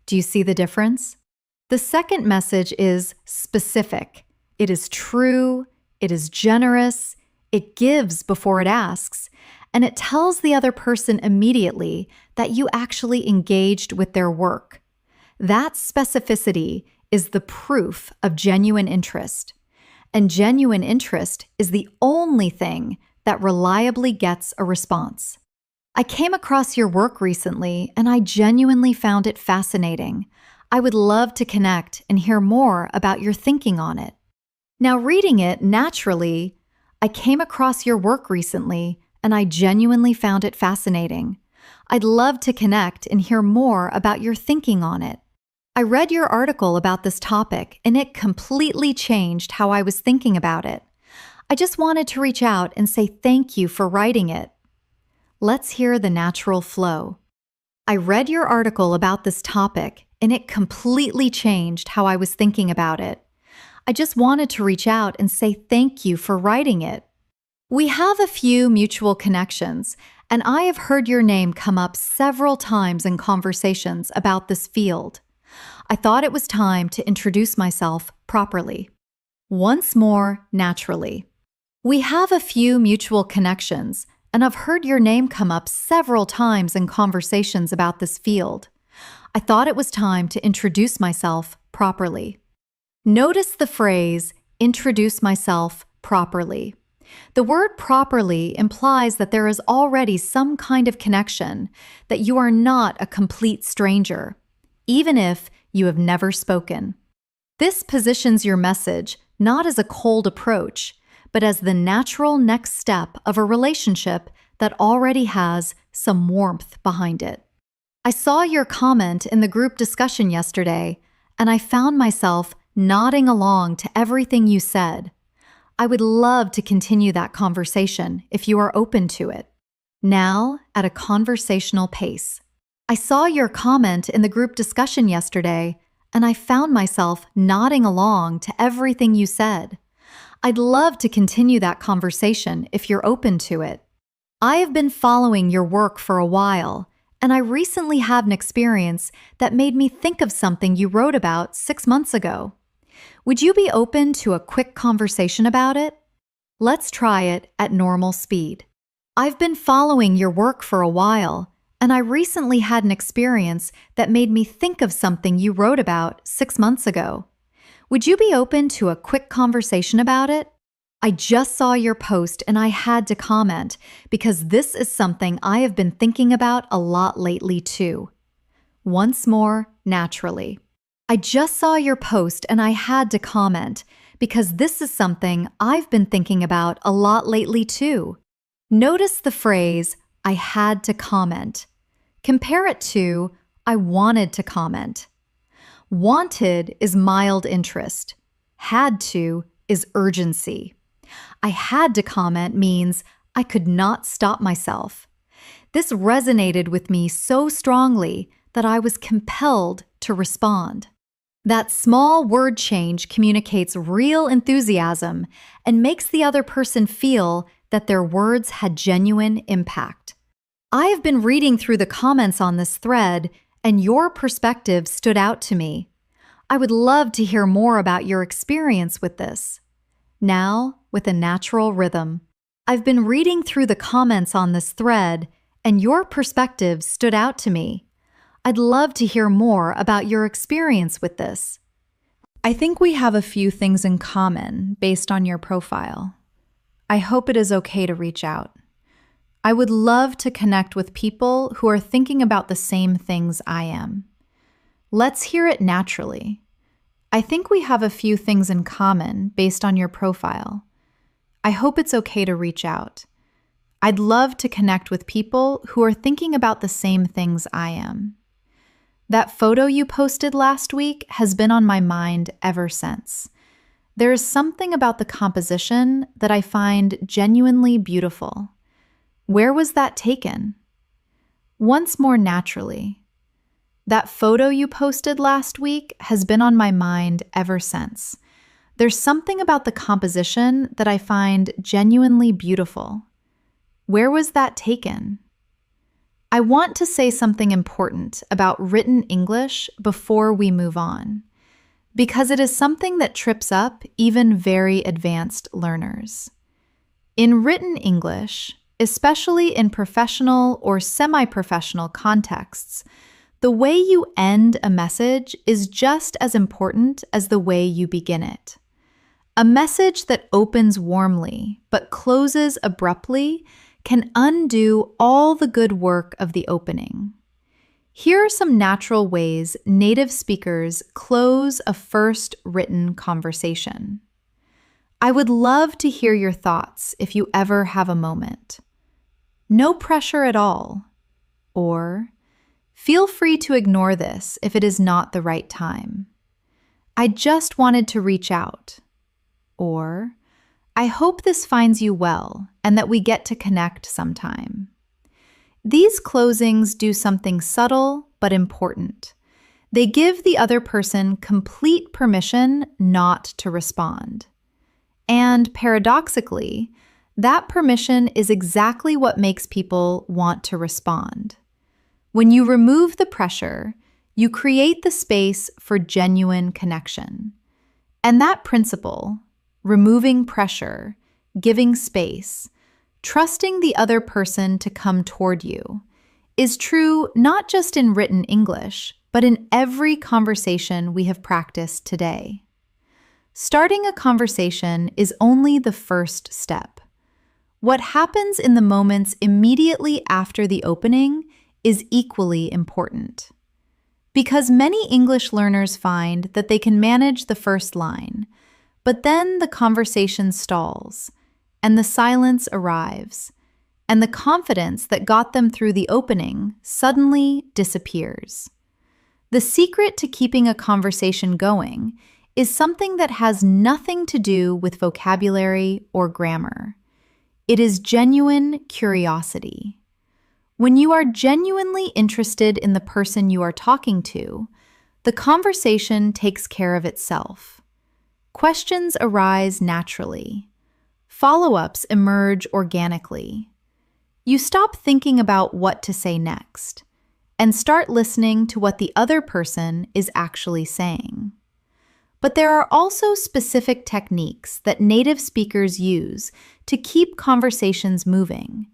Do you see the difference? The second message is specific. It is true, it is generous, it gives before it asks, and it tells the other person immediately that you actually engaged with their work. That specificity is the proof of genuine interest. And genuine interest is the only thing that reliably gets a response. "I came across your work recently and I genuinely found it fascinating. I would love to connect and hear more about your thinking on it." Now, reading it naturally, "I came across your work recently and I genuinely found it fascinating. I'd love to connect and hear more about your thinking on it. I read your article about this topic and it completely changed how I was thinking about it. I just wanted to reach out and say thank you for writing it." Let's hear the natural flow. "I read your article about this topic and it completely changed how I was thinking about it. I just wanted to reach out and say thank you for writing it." We have a few mutual connections, and I have heard your name come up several times in conversations about this field. I thought it was time to introduce myself properly. Once more, naturally. We have a few mutual connections, and I've heard your name come up several times in conversations about this field. I thought it was time to introduce myself properly. Notice the phrase, "introduce myself properly." The word properly implies that there is already some kind of connection, that you are not a complete stranger, even if you have never spoken. This positions your message not as a cold approach, but as the natural next step of a relationship that already has some warmth behind it. "I saw your comment in the group discussion yesterday, and I found myself nodding along to everything you said. I would love to continue that conversation if you are open to it." Now, at a conversational pace. "I saw your comment in the group discussion yesterday, and I found myself nodding along to everything you said. I'd love to continue that conversation if you're open to it. I have been following your work for a while, and I recently had an experience that made me think of something you wrote about 6 months ago. Would you be open to a quick conversation about it? Let's try it at normal speed. I've been following your work for a while, and I recently had an experience that made me think of something you wrote about 6 months ago. Would you be open to a quick conversation about it? I just saw your post and I had to comment because this is something I have been thinking about a lot lately too." Once more, naturally. "I just saw your post and I had to comment because this is something I've been thinking about a lot lately too." Notice the phrase, "I had to comment." Compare it to, "I wanted to comment." Wanted is mild interest. Had to is urgency. I had to comment means I could not stop myself. This resonated with me so strongly that I was compelled to respond. That small word change communicates real enthusiasm and makes the other person feel that their words had genuine impact. I have been reading through the comments on this thread, and your perspective stood out to me. I would love to hear more about your experience with this. Now, with a natural rhythm. I've been reading through the comments on this thread, and your perspective stood out to me. I'd love to hear more about your experience with this. I think we have a few things in common based on your profile. I hope it is okay to reach out. I would love to connect with people who are thinking about the same things I am. Let's hear it naturally. I think we have a few things in common based on your profile. I hope it's okay to reach out. I'd love to connect with people who are thinking about the same things I am. That photo you posted last week has been on my mind ever since. There is something about the composition that I find genuinely beautiful. Where was that taken? Once more naturally. That photo you posted last week has been on my mind ever since. There's something about the composition that I find genuinely beautiful. Where was that taken? I want to say something important about written English before we move on, because it is something that trips up even very advanced learners. In written English, especially in professional or semi-professional contexts, the way you end a message is just as important as the way you begin it. A message that opens warmly but closes abruptly can undo all the good work of the opening. Here are some natural ways native speakers close a first written conversation. I would love to hear your thoughts if you ever have a moment. No pressure at all. Or, feel free to ignore this if it is not the right time. I just wanted to reach out. Or, I hope this finds you well and that we get to connect sometime. These closings do something subtle but important. They give the other person complete permission not to respond. And paradoxically, that permission is exactly what makes people want to respond. When you remove the pressure, you create the space for genuine connection. And that principle, removing pressure, giving space, trusting the other person to come toward you, is true not just in written English, but in every conversation we have practiced today. Starting a conversation is only the first step. What happens in the moments immediately after the opening is equally important. Because many English learners find that they can manage the first line, but then the conversation stalls, and the silence arrives, and the confidence that got them through the opening suddenly disappears. The secret to keeping a conversation going is something that has nothing to do with vocabulary or grammar. It is genuine curiosity. When you are genuinely interested in the person you are talking to, the conversation takes care of itself. Questions arise naturally. Follow-ups emerge organically. You stop thinking about what to say next and start listening to what the other person is actually saying. But there are also specific techniques that native speakers use to keep conversations moving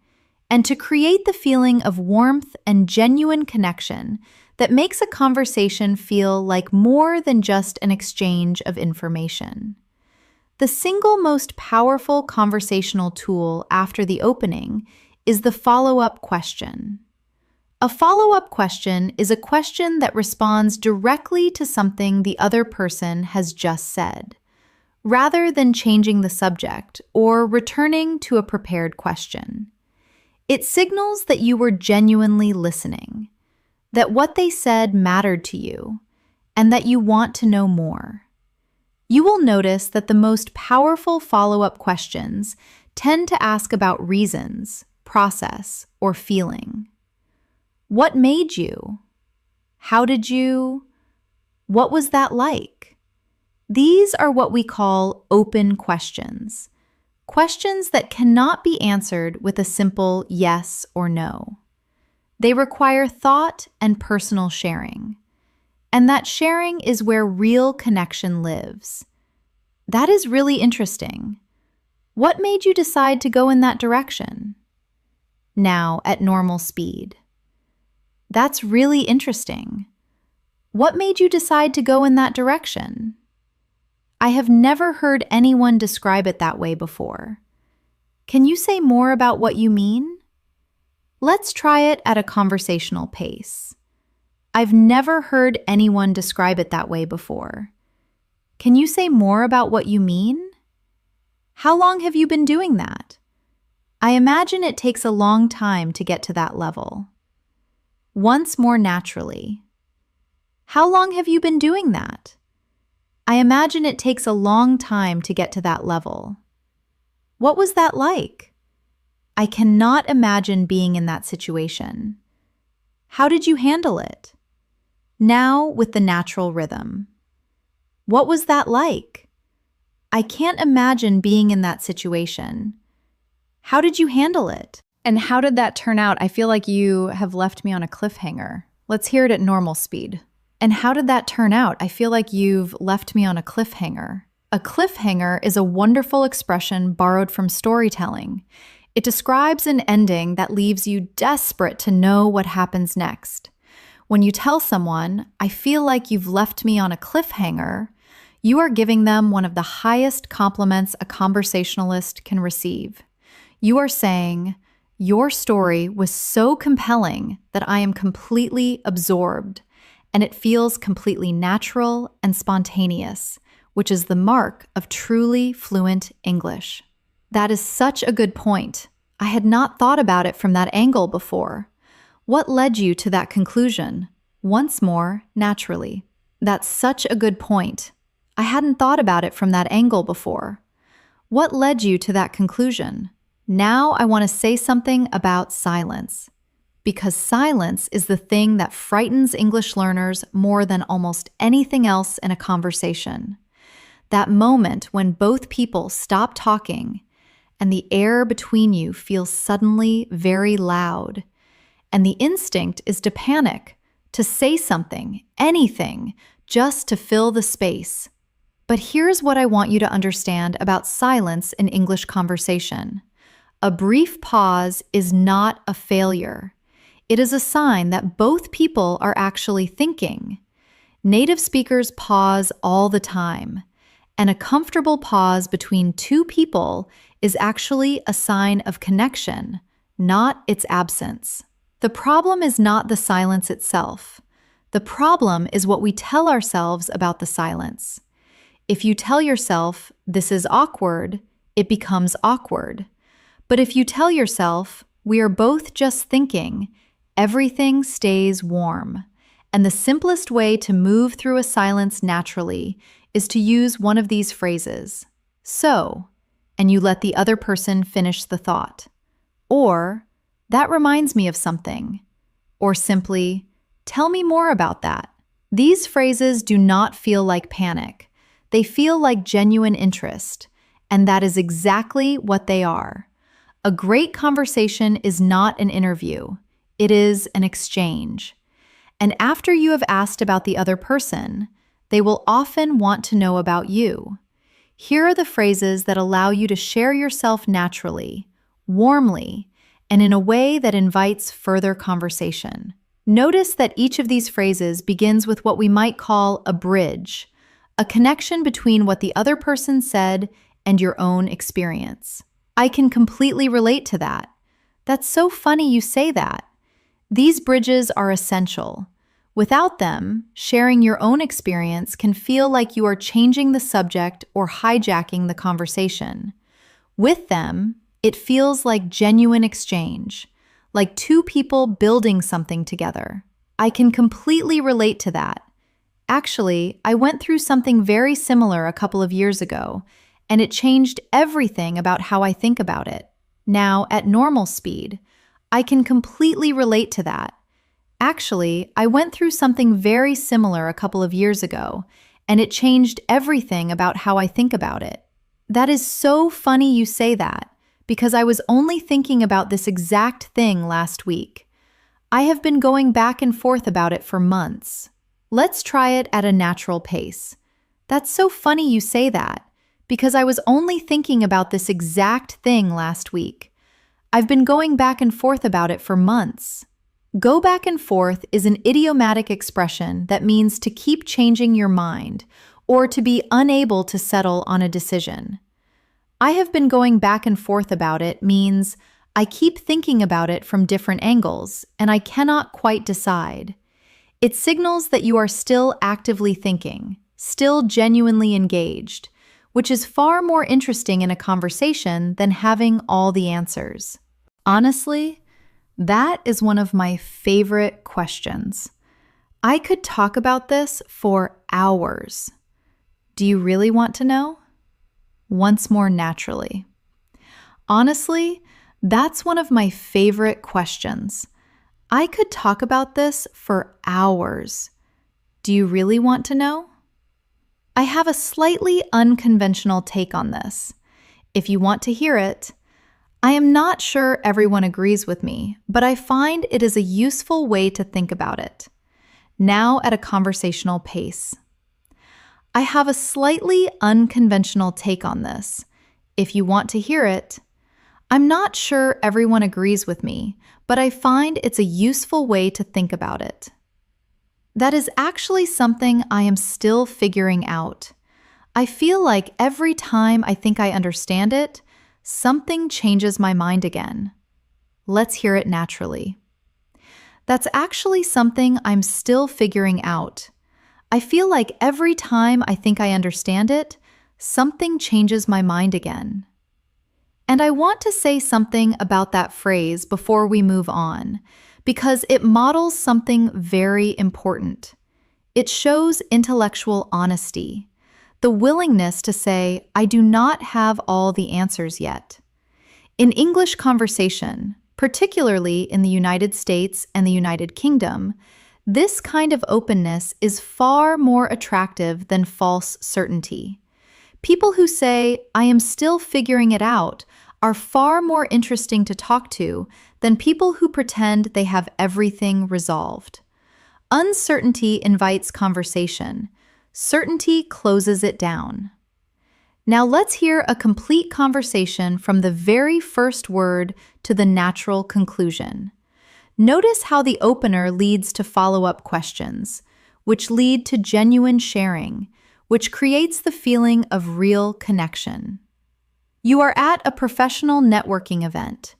and to create the feeling of warmth and genuine connection that makes a conversation feel like more than just an exchange of information. The single most powerful conversational tool after the opening is the follow-up question. A follow-up question is a question that responds directly to something the other person has just said, rather than changing the subject or returning to a prepared question. It signals that you were genuinely listening, that what they said mattered to you, and that you want to know more. You will notice that the most powerful follow-up questions tend to ask about reasons, process, or feeling. What made you? How did you? What was that like? These are what we call open questions. Questions that cannot be answered with a simple yes or no. They require thought and personal sharing. And that sharing is where real connection lives. That is really interesting. What made you decide to go in that direction? Now, at normal speed. That's really interesting. What made you decide to go in that direction? I have never heard anyone describe it that way before. Can you say more about what you mean? Let's try it at a conversational pace. I've never heard anyone describe it that way before. Can you say more about what you mean? How long have you been doing that? I imagine it takes a long time to get to that level. Once more naturally. How long have you been doing that? I imagine it takes a long time to get to that level. What was that like? I cannot imagine being in that situation. How did you handle it? Now with the natural rhythm. What was that like? I can't imagine being in that situation. How did you handle it? And how did that turn out? I feel like you have left me on a cliffhanger. Let's hear it at normal speed. And how did that turn out? I feel like you've left me on a cliffhanger. A cliffhanger is a wonderful expression borrowed from storytelling. It describes an ending that leaves you desperate to know what happens next. When you tell someone, I feel like you've left me on a cliffhanger, you are giving them one of the highest compliments a conversationalist can receive. You are saying, your story was so compelling that I am completely absorbed, and it feels completely natural and spontaneous, which is the mark of truly fluent English. That is such a good point. I had not thought about it from that angle before. What led you to that conclusion? Once more, naturally. That's such a good point. I hadn't thought about it from that angle before. What led you to that conclusion? Now I want to say something about silence. Because silence is the thing that frightens English learners more than almost anything else in a conversation. That moment when both people stop talking and the air between you feels suddenly very loud, and the instinct is to panic, to say something, anything, just to fill the space. But here's what I want you to understand about silence in English conversation. A brief pause is not a failure. It is a sign that both people are actually thinking. Native speakers pause all the time, and a comfortable pause between two people is actually a sign of connection, not its absence. The problem is not the silence itself. The problem is what we tell ourselves about the silence. If you tell yourself, this is awkward, it becomes awkward. But if you tell yourself, we are both just thinking, everything stays warm. And the simplest way to move through a silence naturally is to use one of these phrases. So, and you let the other person finish the thought. Or, that reminds me of something. Or simply, tell me more about that. These phrases do not feel like panic. They feel like genuine interest. And that is exactly what they are. A great conversation is not an interview. It is an exchange. And after you have asked about the other person, they will often want to know about you. Here are the phrases that allow you to share yourself naturally, warmly, and in a way that invites further conversation. Notice that each of these phrases begins with what we might call a bridge, a connection between what the other person said and your own experience. I can completely relate to that. That's so funny you say that. These bridges are essential. Without them, sharing your own experience can feel like you are changing the subject or hijacking the conversation. With them, it feels like genuine exchange, like two people building something together. I can completely relate to that. Actually, I went through something very similar a couple of years ago, and it changed everything about how I think about it. Now, at normal speed, I can completely relate to that. Actually, I went through something very similar a couple of years ago, and it changed everything about how I think about it. That is so funny you say that, because I was only thinking about this exact thing last week. I have been going back and forth about it for months. Let's try it at a natural pace. That's so funny you say that, because I was only thinking about this exact thing last week. I've been going back and forth about it for months. Go back and forth is an idiomatic expression that means to keep changing your mind or to be unable to settle on a decision. I have been going back and forth about it means I keep thinking about it from different angles and I cannot quite decide. It signals that you are still actively thinking, still genuinely engaged, which is far more interesting in a conversation than having all the answers. Honestly, that is one of my favorite questions. I could talk about this for hours. Do you really want to know? Once more naturally. Honestly, that's one of my favorite questions. I could talk about this for hours. Do you really want to know? I have a slightly unconventional take on this. If you want to hear it, I am not sure everyone agrees with me, but I find it is a useful way to think about it. Now at a conversational pace. I have a slightly unconventional take on this. If you want to hear it, I'm not sure everyone agrees with me, but I find it's a useful way to think about it. That is actually something I am still figuring out. I feel like every time I think I understand it, something changes my mind again. Let's hear it naturally. That's actually something I'm still figuring out. I feel like every time I think I understand it, something changes my mind again. And I want to say something about that phrase before we move on, because it models something very important. It shows intellectual honesty, the willingness to say, I do not have all the answers yet. In English conversation, particularly in the United States and the United Kingdom, this kind of openness is far more attractive than false certainty. People who say, I am still figuring it out, are far more interesting to talk to than people who pretend they have everything resolved. Uncertainty invites conversation. Certainty closes it down. Now let's hear a complete conversation from the very first word to the natural conclusion. Notice how the opener leads to follow-up questions, which lead to genuine sharing, which creates the feeling of real connection. You are at a professional networking event.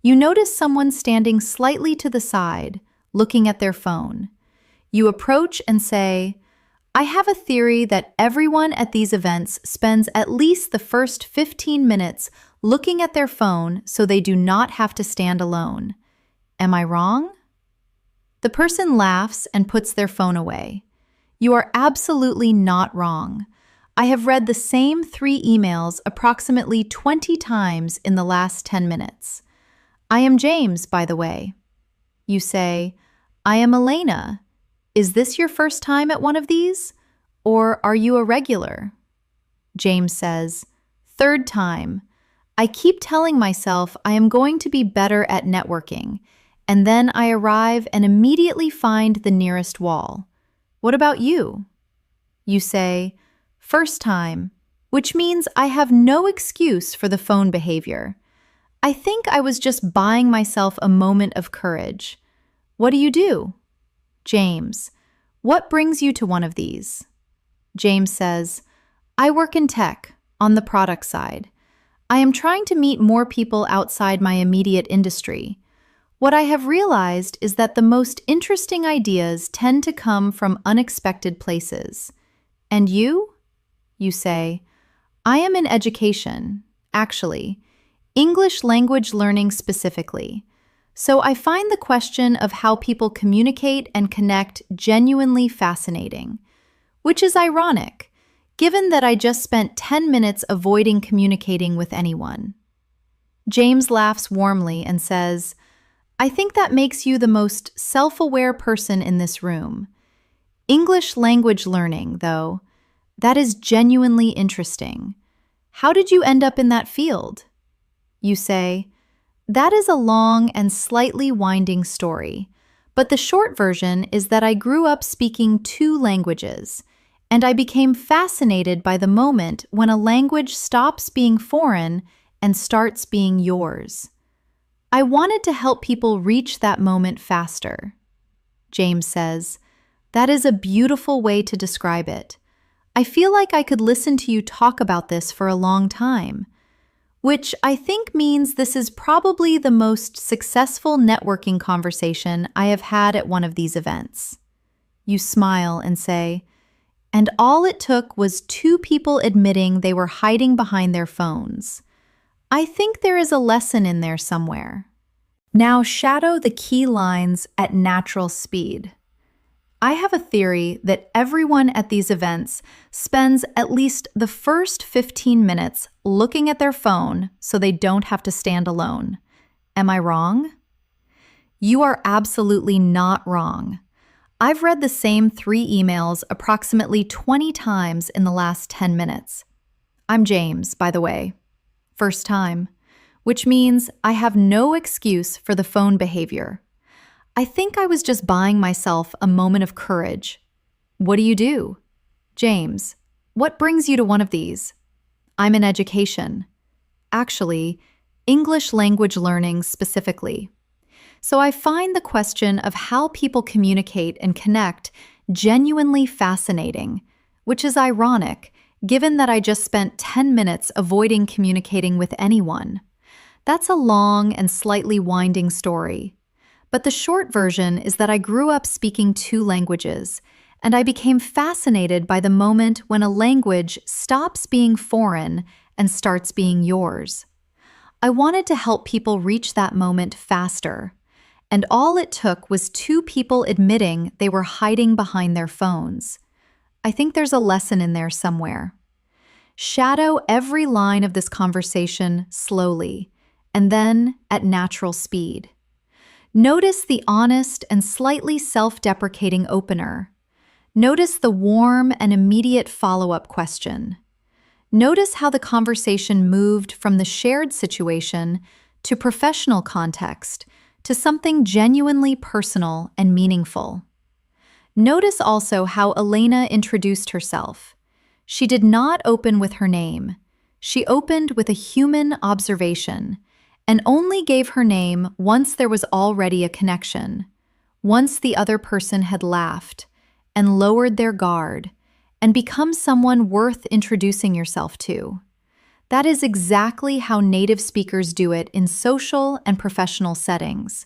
You notice someone standing slightly to the side, looking at their phone. You approach and say, I have a theory that everyone at these events spends at least the first 15 minutes looking at their phone so they do not have to stand alone. Am I wrong? The person laughs and puts their phone away. You are absolutely not wrong. I have read the same 3 emails approximately 20 times in the last 10 minutes. I am James, by the way. You say, I am Elena. Is this your first time at one of these? Or are you a regular? James says, 3rd time. I keep telling myself I am going to be better at networking, and then I arrive and immediately find the nearest wall. What about you? You say, 1st time, which means I have no excuse for the phone behavior. I think I was just buying myself a moment of courage. What do you do? James, what brings you to one of these? James says, I work in tech, on the product side. I am trying to meet more people outside my immediate industry. What I have realized is that the most interesting ideas tend to come from unexpected places. And you? You say, I am in education, actually, English language learning specifically. So I find the question of how people communicate and connect genuinely fascinating, which is ironic, given that I just spent 10 minutes avoiding communicating with anyone. James laughs warmly and says, I think that makes you the most self-aware person in this room. English language learning, though, that is genuinely interesting. How did you end up in that field? You say, that is a long and slightly winding story, But the short version is that I grew up speaking two languages, and I became fascinated by the moment when a language stops being foreign and starts being yours. I wanted to help people reach that moment faster. James says, "That is a beautiful way to describe it. I feel like I could listen to you talk about this for a long time," which I think means this is probably the most successful networking conversation I have had at one of these events. You smile and say, "And all it took was two people admitting they were hiding behind their phones." I think there is a lesson in there somewhere. Now shadow the key lines at natural speed. I have a theory that everyone at these events spends at least the first 15 minutes looking at their phone so they don't have to stand alone. Am I wrong? You are absolutely not wrong. I've read the same 3 emails approximately 20 times in the last 10 minutes. I'm James, by the way. First time, which means I have no excuse for the phone behavior. I think I was just buying myself a moment of courage. What do you do? James, what brings you to one of these? I'm in education. Actually, English language learning specifically. So I find the question of how people communicate and connect genuinely fascinating, which is ironic, given that I just spent 10 minutes avoiding communicating with anyone. That's a long and slightly winding story. But the short version is that I grew up speaking two languages, and I became fascinated by the moment when a language stops being foreign and starts being yours. I wanted to help people reach that moment faster, and all it took was two people admitting they were hiding behind their phones. I think there's a lesson in there somewhere. Shadow every line of this conversation slowly, and then at natural speed. Notice the honest and slightly self-deprecating opener. Notice the warm and immediate follow-up question. Notice how the conversation moved from the shared situation to professional context to something genuinely personal and meaningful. Notice also how Elena introduced herself. She did not open with her name. She opened with a human observation and only gave her name once there was already a connection, once the other person had laughed and lowered their guard and become someone worth introducing yourself to. That is exactly how native speakers do it in social and professional settings.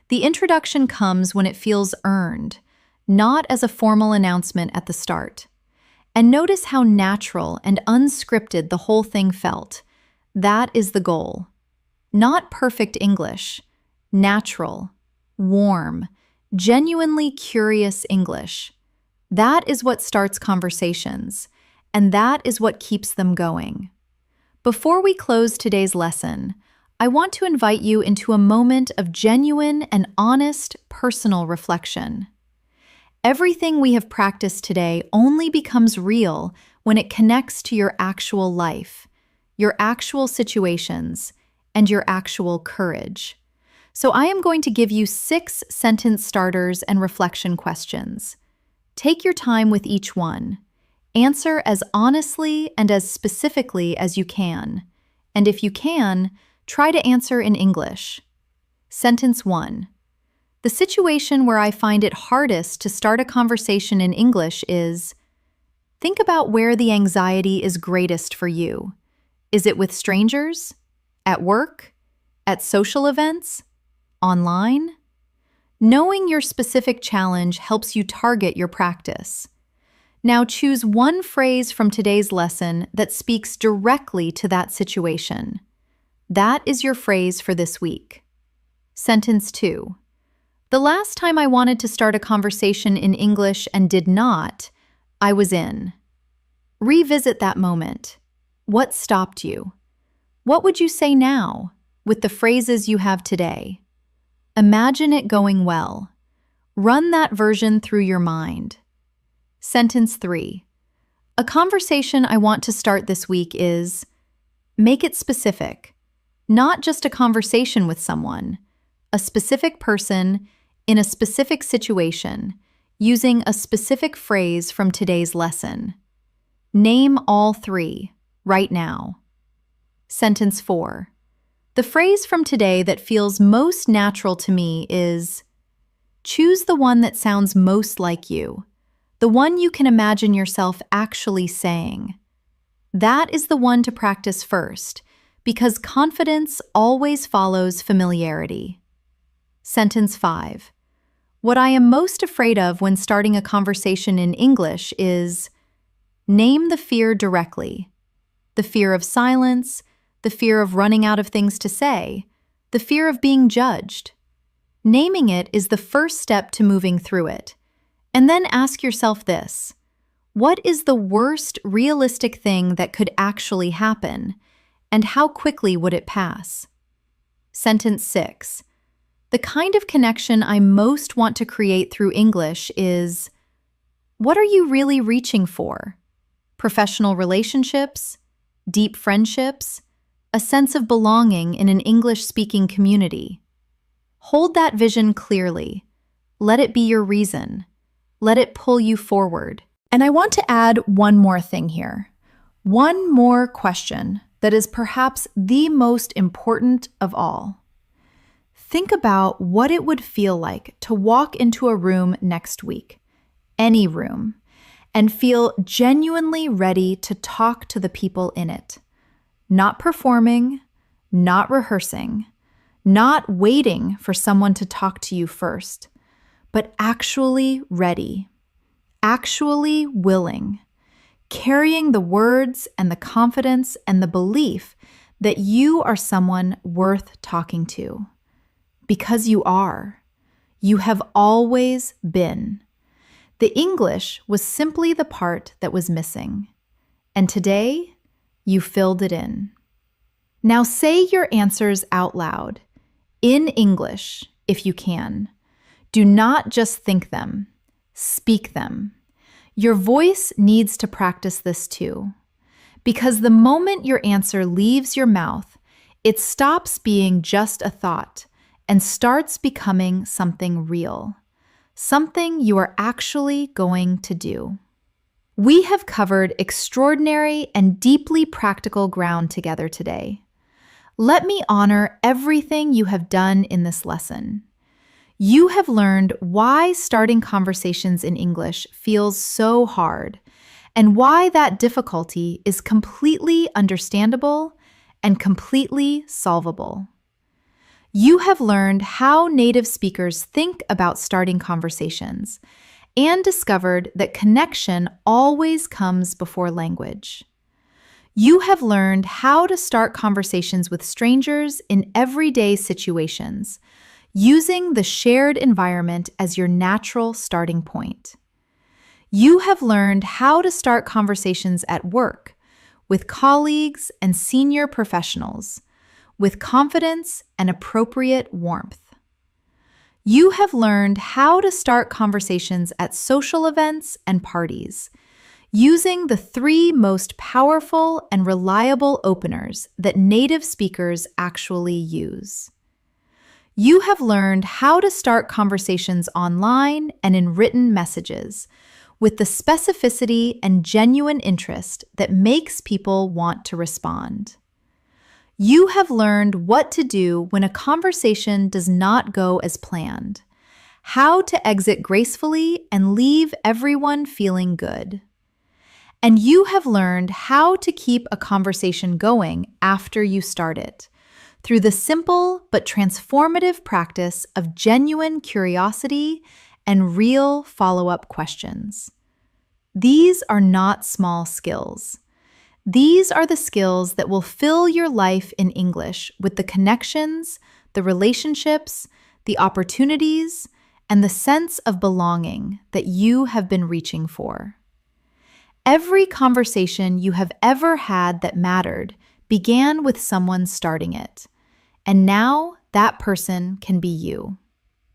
The introduction comes when it feels earned, not as a formal announcement at the start. And notice how natural and unscripted the whole thing felt. That is the goal. Not perfect English, natural, warm, genuinely curious English. That is what starts conversations, and that is what keeps them going. Before we close today's lesson, I want to invite you into a moment of genuine and honest personal reflection. Everything we have practiced today only becomes real when it connects to your actual life, your actual situations, and your actual courage. So I am going to give you 6 sentence starters and reflection questions. Take your time with each one. Answer as honestly and as specifically as you can. And if you can, try to answer in English. Sentence 1. The situation where I find it hardest to start a conversation in English is: think about where the anxiety is greatest for you. Is it with strangers? At work? At social events? Online? Knowing your specific challenge helps you target your practice. Now choose one phrase from today's lesson that speaks directly to that situation. That is your phrase for this week. Sentence 2. The last time I wanted to start a conversation in English and did not, I was in. Revisit that moment. What stopped you? What would you say now with the phrases you have today? Imagine it going well. Run that version through your mind. Sentence 3. A conversation I want to start this week is: make it specific. Not just a conversation with someone, a specific person in a specific situation, using a specific phrase from today's lesson. Name all three, right now. Sentence 4. The phrase from today that feels most natural to me is, choose the one that sounds most like you, the one you can imagine yourself actually saying. That is the one to practice first, because confidence always follows familiarity. Sentence 5. What I am most afraid of when starting a conversation in English is, name the fear directly. The fear of silence, the fear of running out of things to say, the fear of being judged. Naming it is the first step to moving through it. And then ask yourself this: what is the worst realistic thing that could actually happen, and how quickly would it pass? Sentence 6. The kind of connection I most want to create through English is, what are you really reaching for? Professional relationships? Deep friendships? A sense of belonging in an English-speaking community? Hold that vision clearly. Let it be your reason. Let it pull you forward. And I want to add one more thing here. One more question that is perhaps the most important of all. Think about what it would feel like to walk into a room next week, any room, and feel genuinely ready to talk to the people in it. Not performing, not rehearsing, not waiting for someone to talk to you first, but actually ready, actually willing, carrying the words and the confidence and the belief that you are someone worth talking to. Because you are. You have always been. The English was simply the part that was missing. And today, you filled it in. Now say your answers out loud, in English, if you can. Do not just think them. Speak them. Your voice needs to practice this too. Because the moment your answer leaves your mouth, it stops being just a thought and starts becoming something real, something you are actually going to do. We have covered extraordinary and deeply practical ground together today. Let me honor everything you have done in this lesson. You have learned why starting conversations in English feels so hard, and why that difficulty is completely understandable and completely solvable. You have learned how native speakers think about starting conversations, and discovered that connection always comes before language. You have learned how to start conversations with strangers in everyday situations, using the shared environment as your natural starting point. You have learned how to start conversations at work, with colleagues and senior professionals, with confidence and appropriate warmth. You have learned how to start conversations at social events and parties, using the 3 most powerful and reliable openers that native speakers actually use. You have learned how to start conversations online and in written messages, with the specificity and genuine interest that makes people want to respond. You have learned what to do when a conversation does not go as planned, how to exit gracefully and leave everyone feeling good. And you have learned how to keep a conversation going after you start it, through the simple but transformative practice of genuine curiosity and real follow-up questions. These are not small skills. These are the skills that will fill your life in English with the connections, the relationships, the opportunities, and the sense of belonging that you have been reaching for. Every conversation you have ever had that mattered began with someone starting it, and now that person can be you.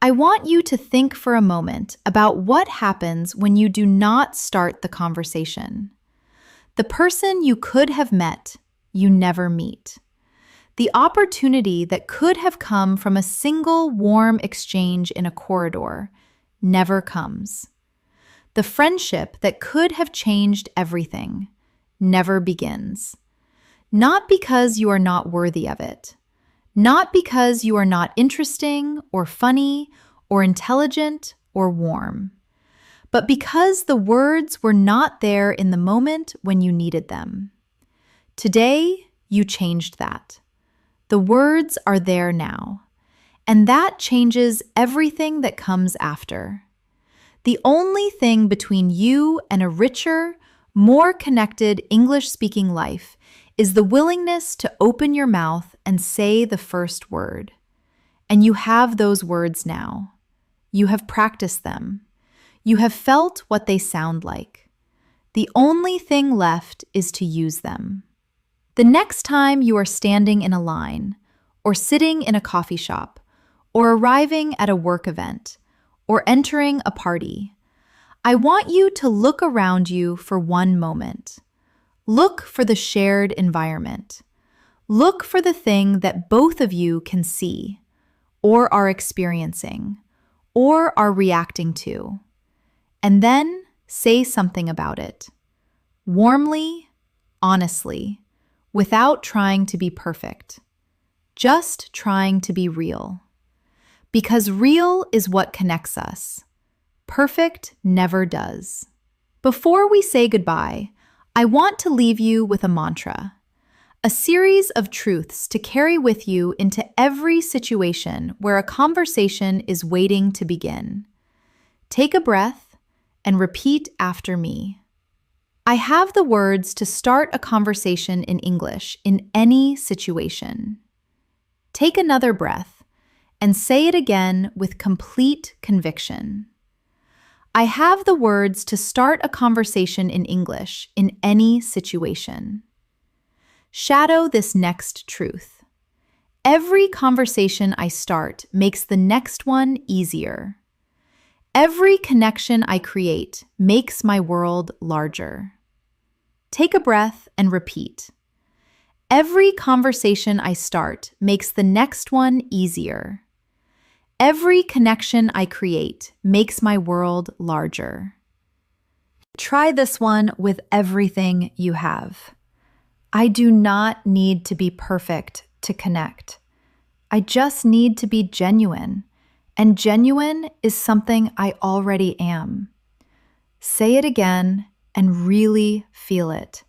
I want you to think for a moment about what happens when you do not start the conversation. The person you could have met, you never meet. The opportunity that could have come from a single warm exchange in a corridor never comes. The friendship that could have changed everything never begins. Not because you are not worthy of it, not because you are not interesting or funny or intelligent or warm, but because the words were not there in the moment when you needed them. Today, you changed that. The words are there now, and that changes everything that comes after. The only thing between you and a richer, more connected English-speaking life is the willingness to open your mouth and say the first word. And you have those words now. You have practiced them. You have felt what they sound like. The only thing left is to use them. The next time you are standing in a line, or sitting in a coffee shop, or arriving at a work event, or entering a party, I want you to look around you for one moment. Look for the shared environment. Look for the thing that both of you can see, or are experiencing, or are reacting to. And then say something about it. Warmly, honestly, without trying to be perfect. Just trying to be real. Because real is what connects us. Perfect never does. Before we say goodbye, I want to leave you with a mantra, a series of truths to carry with you into every situation where a conversation is waiting to begin. Take a breath and repeat after me. I have the words to start a conversation in English in any situation. Take another breath and say it again with complete conviction. I have the words to start a conversation in English in any situation. Shadow this next truth. Every conversation I start makes the next one easier. Every connection I create makes my world larger. Take a breath and repeat. Every conversation I start makes the next one easier. Every connection I create makes my world larger. Try this one with everything you have. I do not need to be perfect to connect. I just need to be genuine. And genuine is something I already am. Say it again and really feel it.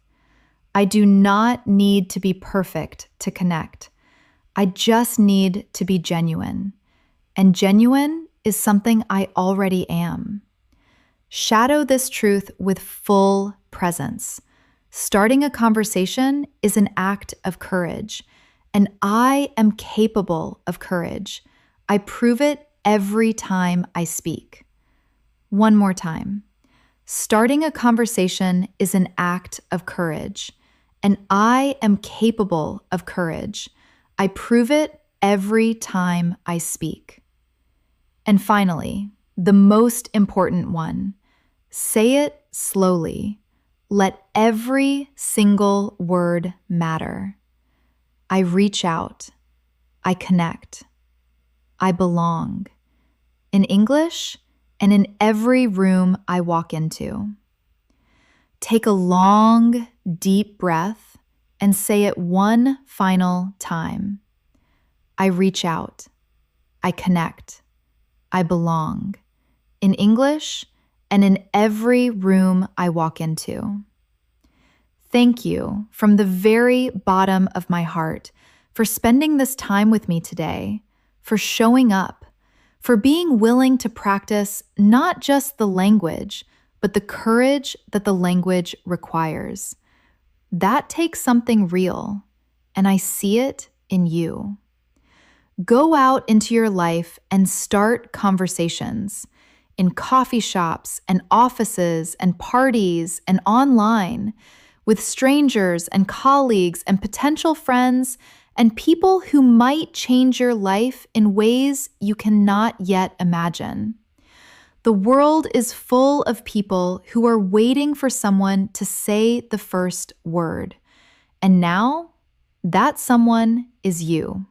I do not need to be perfect to connect. I just need to be genuine. And genuine is something I already am. Shadow this truth with full presence. Starting a conversation is an act of courage, and I am capable of courage. I prove it every time I speak. One more time. Starting a conversation is an act of courage, and I am capable of courage. I prove it every time I speak. And finally, the most important one, say it slowly. Let every single word matter. I reach out. I connect. I belong. In English and in every room I walk into. Take a long, deep breath and say it one final time. I reach out. I connect. I belong. In English and in every room I walk into. Thank you from the very bottom of my heart for spending this time with me today, for showing up, for being willing to practice not just the language, but the courage that the language requires. That takes something real, and I see it in you. Go out into your life and start conversations in coffee shops and offices and parties and online with strangers and colleagues and potential friends and people who might change your life in ways you cannot yet imagine. The world is full of people who are waiting for someone to say the first word. And now, that someone is you.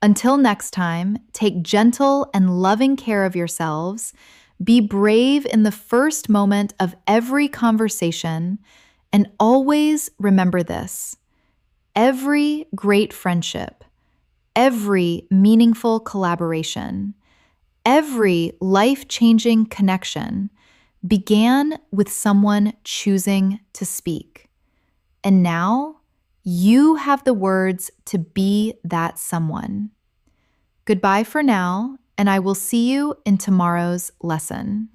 Until next time, take gentle and loving care of yourselves. Be brave in the first moment of every conversation, and always remember this: every great friendship, every meaningful collaboration, every life-changing connection began with someone choosing to speak. And now, you have the words to be that someone. Goodbye for now, and I will see you in tomorrow's lesson.